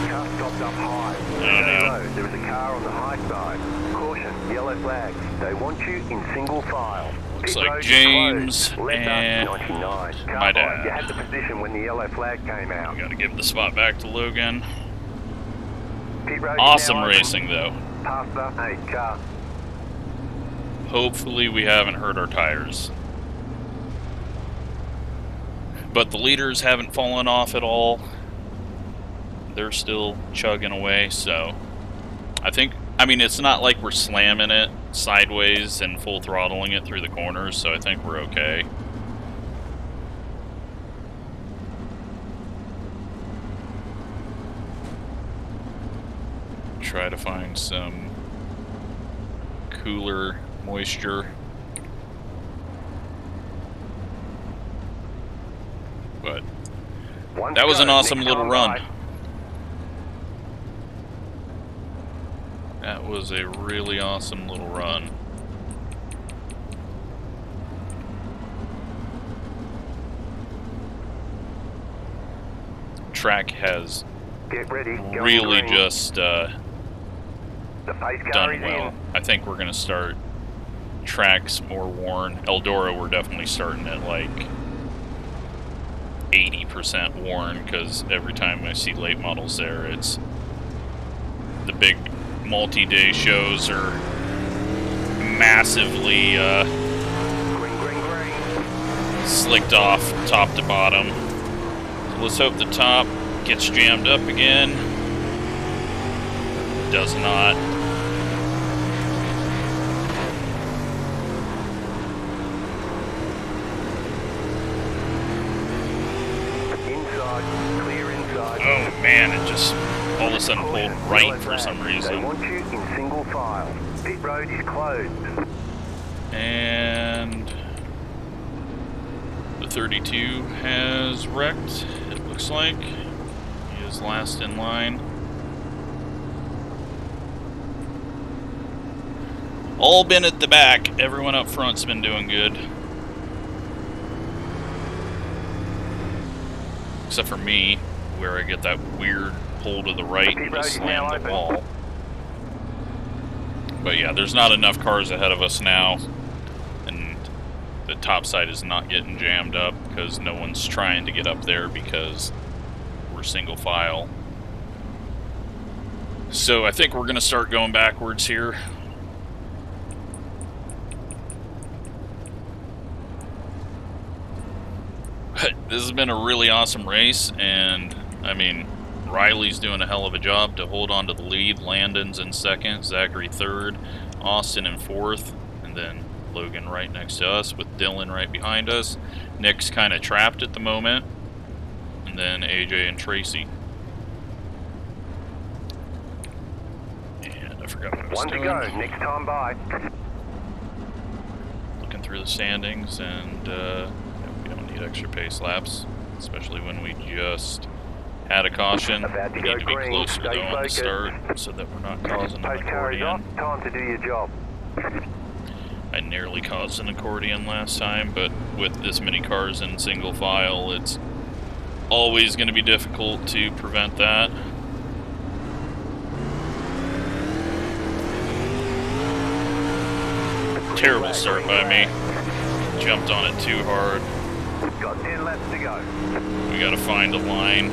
Car stopped up high. Oh, Stay no. low. There is a car on the high side. Caution, yellow flags. They want you in single file. Looks Pit like road is James closed. Left and up 99. Car my right. dad. You had the position when the yellow flag came out. Got to give the spot back to Logan. Pit road is Awesome now open. racing though. Past the 8 car. Hopefully we haven't hurt our tires. But the leaders haven't fallen off at all. They're still chugging away, so I mean, it's not like we're slamming it sideways and full throttling it through the corners, so I think we're okay. Try to find some cooler moisture. But One that to was go. an awesome Next little on run. right. That was a really awesome little run. Track has Get ready. Going really green. just The pace car done is well. in. I think we're going to start tracks more worn. Eldora, we're definitely starting at like 80% worn, because every time I see late models there, it's the big multi-day shows are massively Green, green, green. slicked off top to bottom. So let's hope the top gets jammed up again. Does not. Inside, clear inside. Oh man, it just all of a sudden pulled right for some They reason. want you in single file. Pit road is closed. And the 32 has wrecked, it looks like. He is last in line. All been at the back. Everyone up front's been doing good. Except for me, where I get that weird pull to the right and just slam the wall. But yeah, there's not enough cars ahead of us now. And the top side is not getting jammed up because no one's trying to get up there because we're single file. So I think we're going to start going backwards here. This has been a really awesome race, and I mean, Riley's doing a hell of a job to hold on to the lead. Landon's in second, Zachary third, Austin in fourth, and then Logan right next to us with Dylan right behind us. Nick's kind of trapped at the moment, and then AJ and Tracy. And I forgot what I was One doing. to go, next time by. Looking through the standings, and we don't need extra pace laps, especially when we just had a caution. About We to need go to be green. closer Stay though on the focused. start so that we're not causing an Post carries off. accordion. Time to do your job. I nearly caused an accordion last time, but with this many cars in single file, it's always going to be difficult to prevent that. Terrible start by me. Jumped on it too hard. Got 10 laps to go. We got to find a line.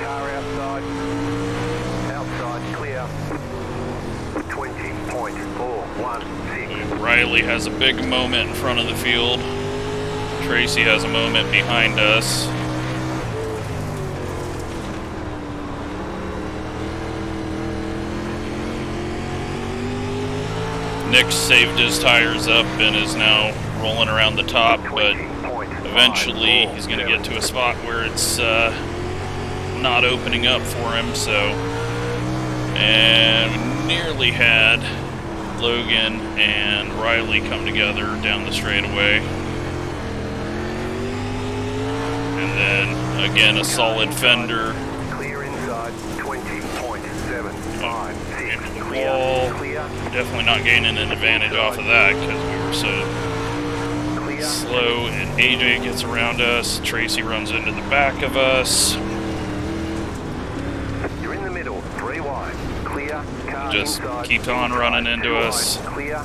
Car outside. Outside clear. 20.416. Riley has a big moment in front of the field. Tracy has a moment behind us. Nick saved his tires up and is now rolling around the top, but eventually he's going to get to a spot where it's not opening up for him, so. And we nearly had Logan and Riley come together down the straightaway. And then, again, a solid fender. Clear inside, 20.756. Wall. Clear. Definitely not gaining an advantage off of that because we were so Clear. slow. And AJ gets around us. Tracy runs into the back of us. You're in the middle, 3 wide. Clear. Car Just inside, keeps on running into 2 us. wide. Clear.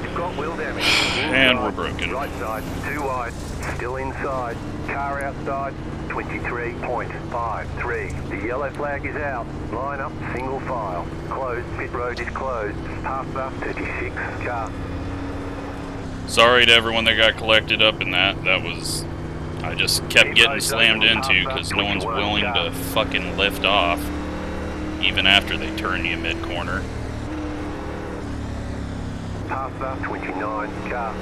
You've got wheel damage. And Inside, we're broken. Right side, 2 wide. Still inside. Car outside, 23.53. The yellow flag is out. Line up, single file. Closed, pit road is closed. Pasta, 36 car. Sorry to everyone that got collected up in that. That was... I just kept getting slammed into because no one's willing to fucking lift off. Even after they turn you mid-corner. Pasta, 29 car.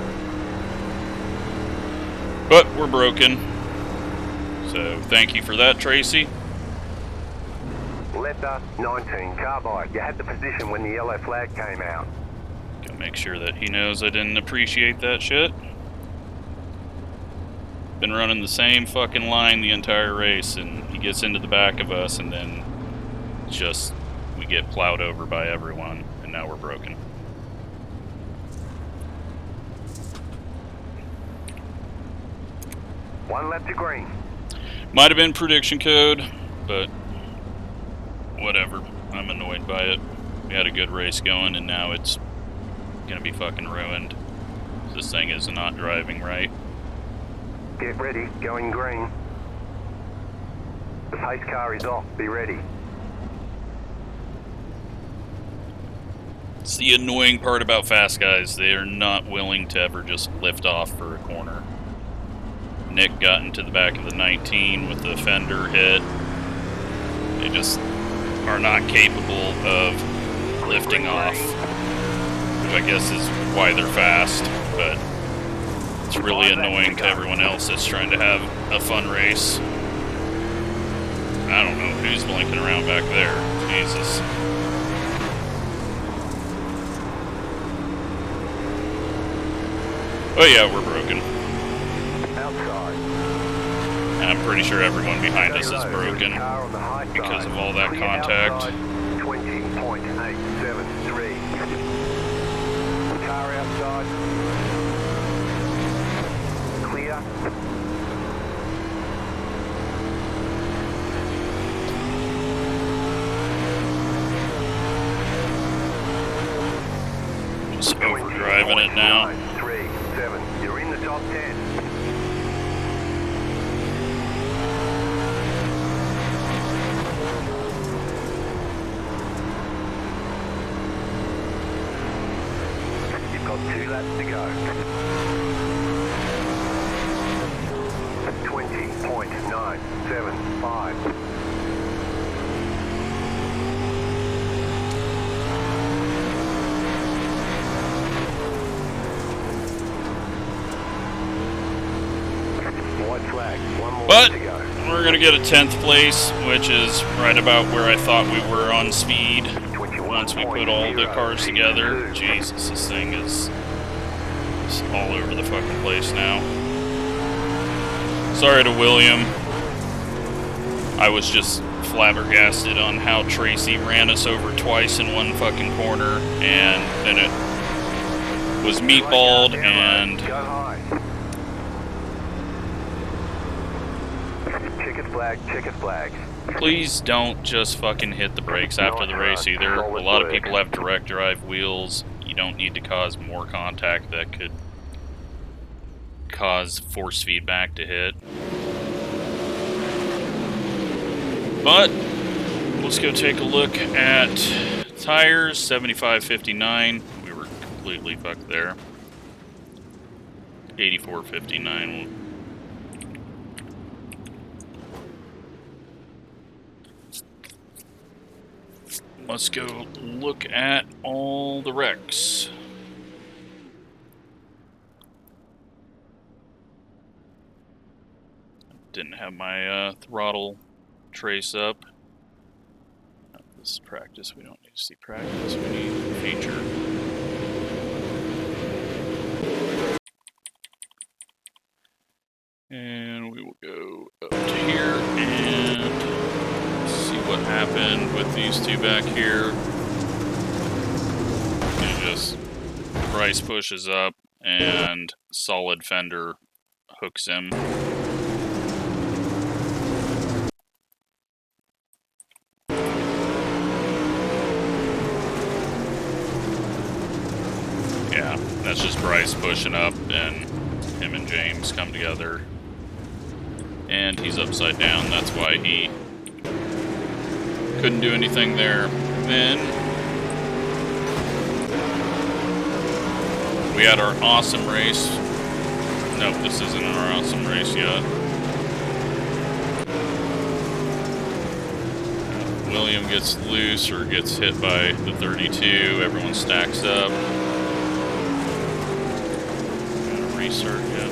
But we're broken. So thank you for that, Tracy. Letter 19 carbide. You had the position when the yellow flag came out. Gotta make sure that he knows I didn't appreciate that shit. Been running the same fucking line the entire race, and he gets into the back of us, and then just we get plowed over by everyone, and now we're broken. One lap to green. Might have been prediction code, but whatever. I'm annoyed by it. We had a good race going, and now it's gonna be fucking ruined. This thing is not driving right. Get ready, going green. The pace car is off, be ready. It's the annoying part about fast guys. They are not willing to ever just lift off for a corner. Nick got into the back of the 19 with the fender hit. They just are not capable of lifting off, which I guess is why they're fast, but it's really annoying to everyone else that's trying to have a fun race. I don't know who's blinking around back there. Jesus. Oh yeah, we're broken. Outside. I'm pretty sure everyone behind us is broken because of all that contact. 20.873. Car outside. Clear. Just overdriving it now. 937. You're in the top 10. You've got 2 laps to go. 20.975. White flag. 1 more But to go. we're going to get a 10th place, which is right about where I thought we were on speed. Once we put all the cars together. Jesus, this thing is all over the fucking place now. Sorry to William. I was just flabbergasted on how Tracy ran us over twice in one fucking corner, and then it was meatballed, and Go high. Checkered flag, checkered flag. please don't just fucking hit the brakes after the race either. A lot of people have direct drive wheels. You don't need to cause more contact that could cause force feedback to hit. But let's go take a look at tires. 75.59. We were completely fucked there. 84.59. Let's go look at all the wrecks. Didn't have my throttle trace up. This is practice. We don't need to see practice. We need feature. And we will go up to here and see what happened with these two back here. And just Bryce pushes up and solid fender hooks him. Yeah, that's just Bryce pushing up, and him and James come together. And he's upside down, that's why he couldn't do anything there. Then we had our awesome race. Nope, this isn't our awesome race yet. William gets loose or gets hit by the 32. Everyone stacks up. Restart, yeah.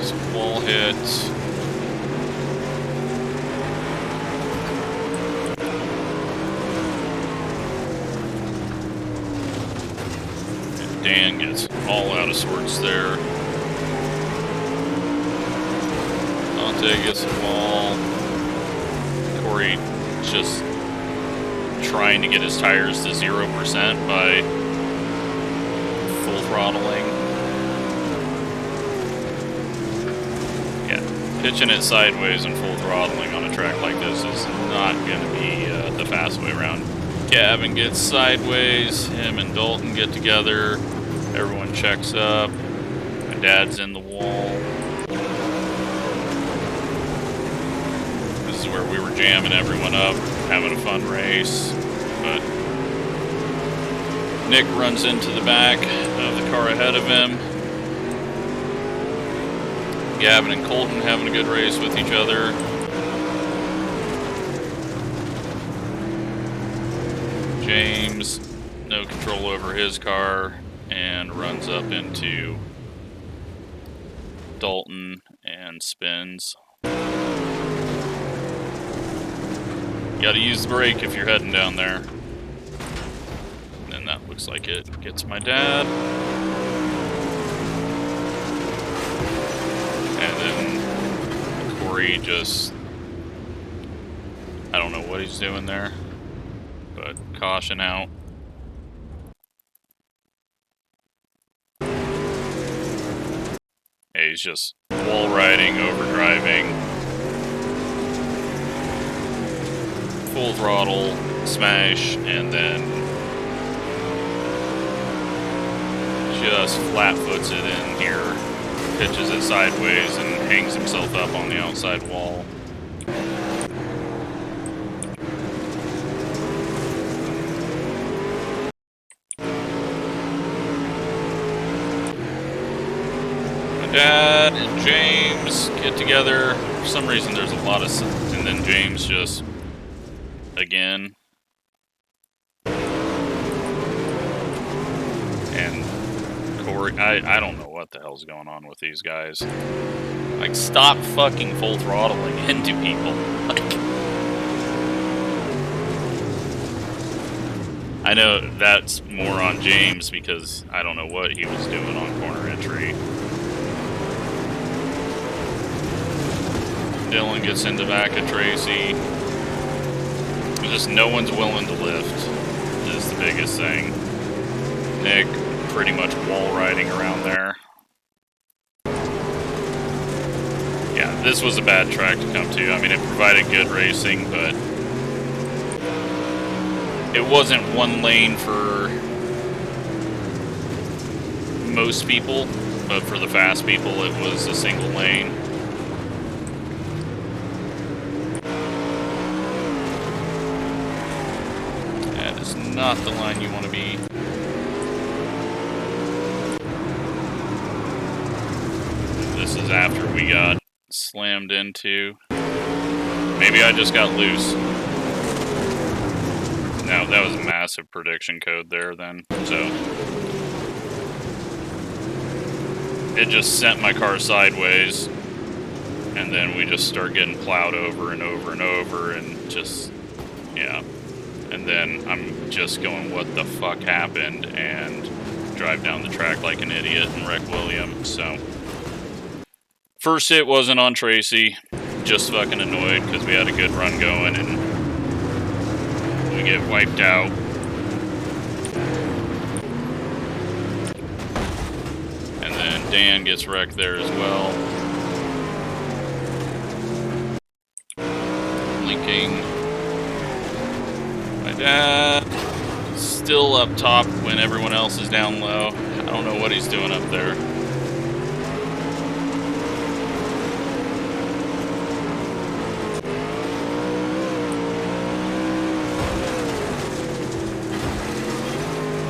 Some wall hits. And Dan gets all out of sorts there. Dante gets the wall. Corey just trying to get his tires to 0% by full throttling. Yeah, pitching it sideways and full throttling on a track like this is not going to be the fast way around. Gavin gets sideways, him and Dalton get together, everyone checks up, my dad's in the wall. This is where we were jamming everyone up, having a fun race, but Nick runs into the back of the car ahead of him. Gavin and Colton having a good race with each other. James, no control over his car, and runs up into Dalton and spins. You gotta use the brake if you're heading down there. And then that looks like it gets my dad. And then Corey just, I don't know what he's doing there, but caution out. Yeah, he's just wall riding, overdriving, full throttle, smash, and then just flat foots it in here, pitches it sideways, and hangs himself up on the outside wall. Dad and James get together. For some reason, there's a lot of, and then James just, again. And Corey, I don't know what the hell's going on with these guys. Like, stop fucking full throttling into people. Like, I know that's more on James because I don't know what he was doing on corner entry. Dylan gets in the back of Tracy. Just no one's willing to lift is the biggest thing. Nick pretty much wall riding around there. Yeah, this was a bad track to come to. I mean, it provided good racing, but it wasn't one lane for most people, but for the fast people, it was a single lane. Not the line you want to be. This is after we got slammed into. Maybe I just got loose. No, that was a massive prediction code there then. So it just sent my car sideways, and then we just start getting plowed over and over and over, and just, yeah. And then I'm just going, what the fuck happened, and drive down the track like an idiot and wreck William. So first hit wasn't on Tracy, just fucking annoyed because we had a good run going and we get wiped out. And then Dan gets wrecked there as well. Linking. My dad still up top when everyone else is down low. I don't know what he's doing up there.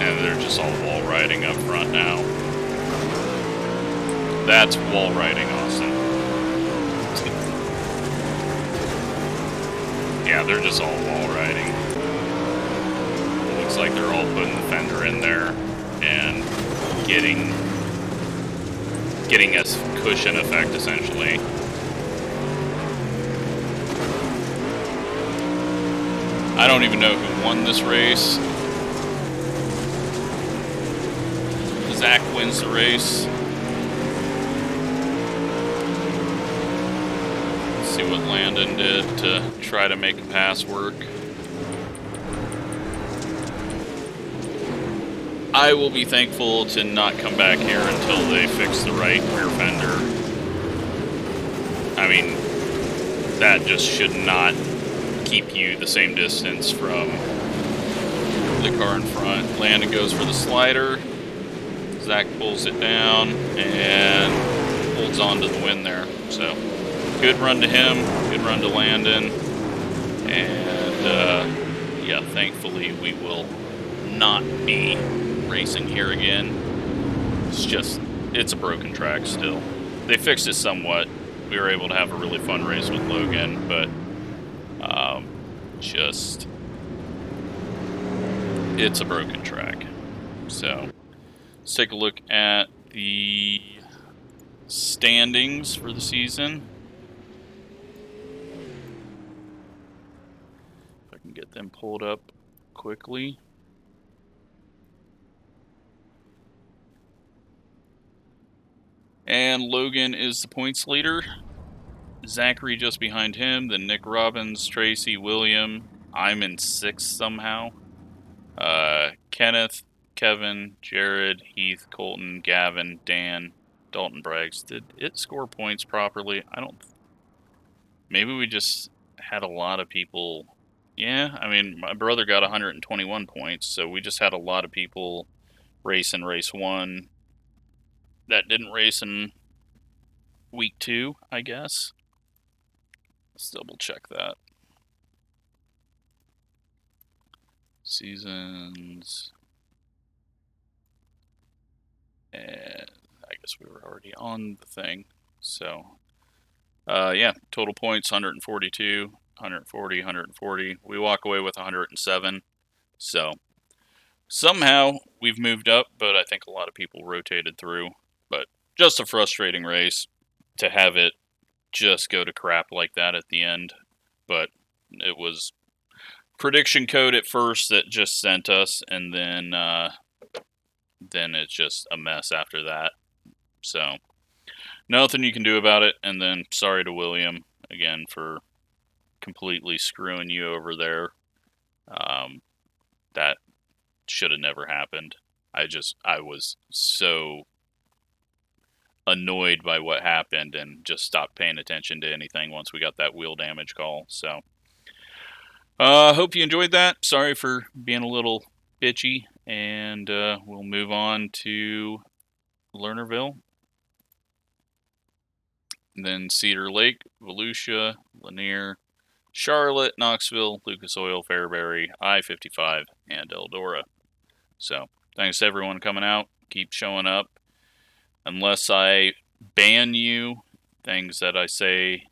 And they're just all wall riding up front now. That's wall riding, Austin. Yeah, they're just all wall riding. Looks like they're all putting the fender in there and getting a cushion effect, essentially. I don't even know who won this race. Zach wins the race. Let's see what Landon did to try to make a pass work. I will be thankful to not come back here until they fix the right rear fender. I mean, that just should not keep you the same distance from the car in front. Landon goes for the slider. Zach pulls it down and holds on to the win there. So, good run to him, good run to Landon. And, yeah, thankfully we will not be racing here again. It's a broken track still. They fixed it somewhat. We were able to have a really fun race with Logan, but it's a broken track. So let's take a look at the standings for the season. If I can get them pulled up quickly. And Logan is the points leader. Zachary just behind him, then Nick Robbins, Tracy, William. I'm in 6th somehow. Kenneth, Kevin, Jared, Heath, Colton, Gavin, Dan, Dalton Braggs. Did it score points properly? I don't. Maybe we just had a lot of people. Yeah, I mean, my brother got 121 points, so we just had a lot of people race in race 1 that didn't race in week 2, I guess. Let's double check that. Seasons. And I guess we were already on the thing. So, yeah, total points 142, 140, 140. We walk away with 107. So, somehow we've moved up, but I think a lot of people rotated through. But just a frustrating race to have it just go to crap like that at the end. But it was prediction code at first that just sent us, and then it's just a mess after that. So nothing you can do about it. And then sorry to William again for completely screwing you over there. That should have never happened. I was so annoyed by what happened and just stopped paying attention to anything once we got that wheel damage call. So hope you enjoyed that. Sorry for being a little bitchy, and we'll move on to Lernerville, and then Cedar Lake, Volusia, Lanier, Charlotte, Knoxville, Lucas Oil, Fairbury, I-55, and Eldora. So thanks to everyone coming out. Keep showing up. Unless I ban you, things that I say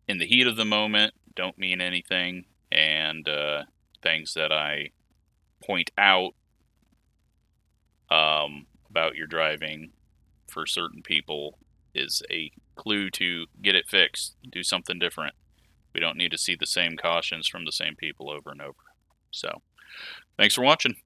in the heat of the moment don't mean anything, and things that I point out about your driving for certain people is a clue to get it fixed, do something different. We don't need to see the same cautions from the same people over and over. So, thanks for watching.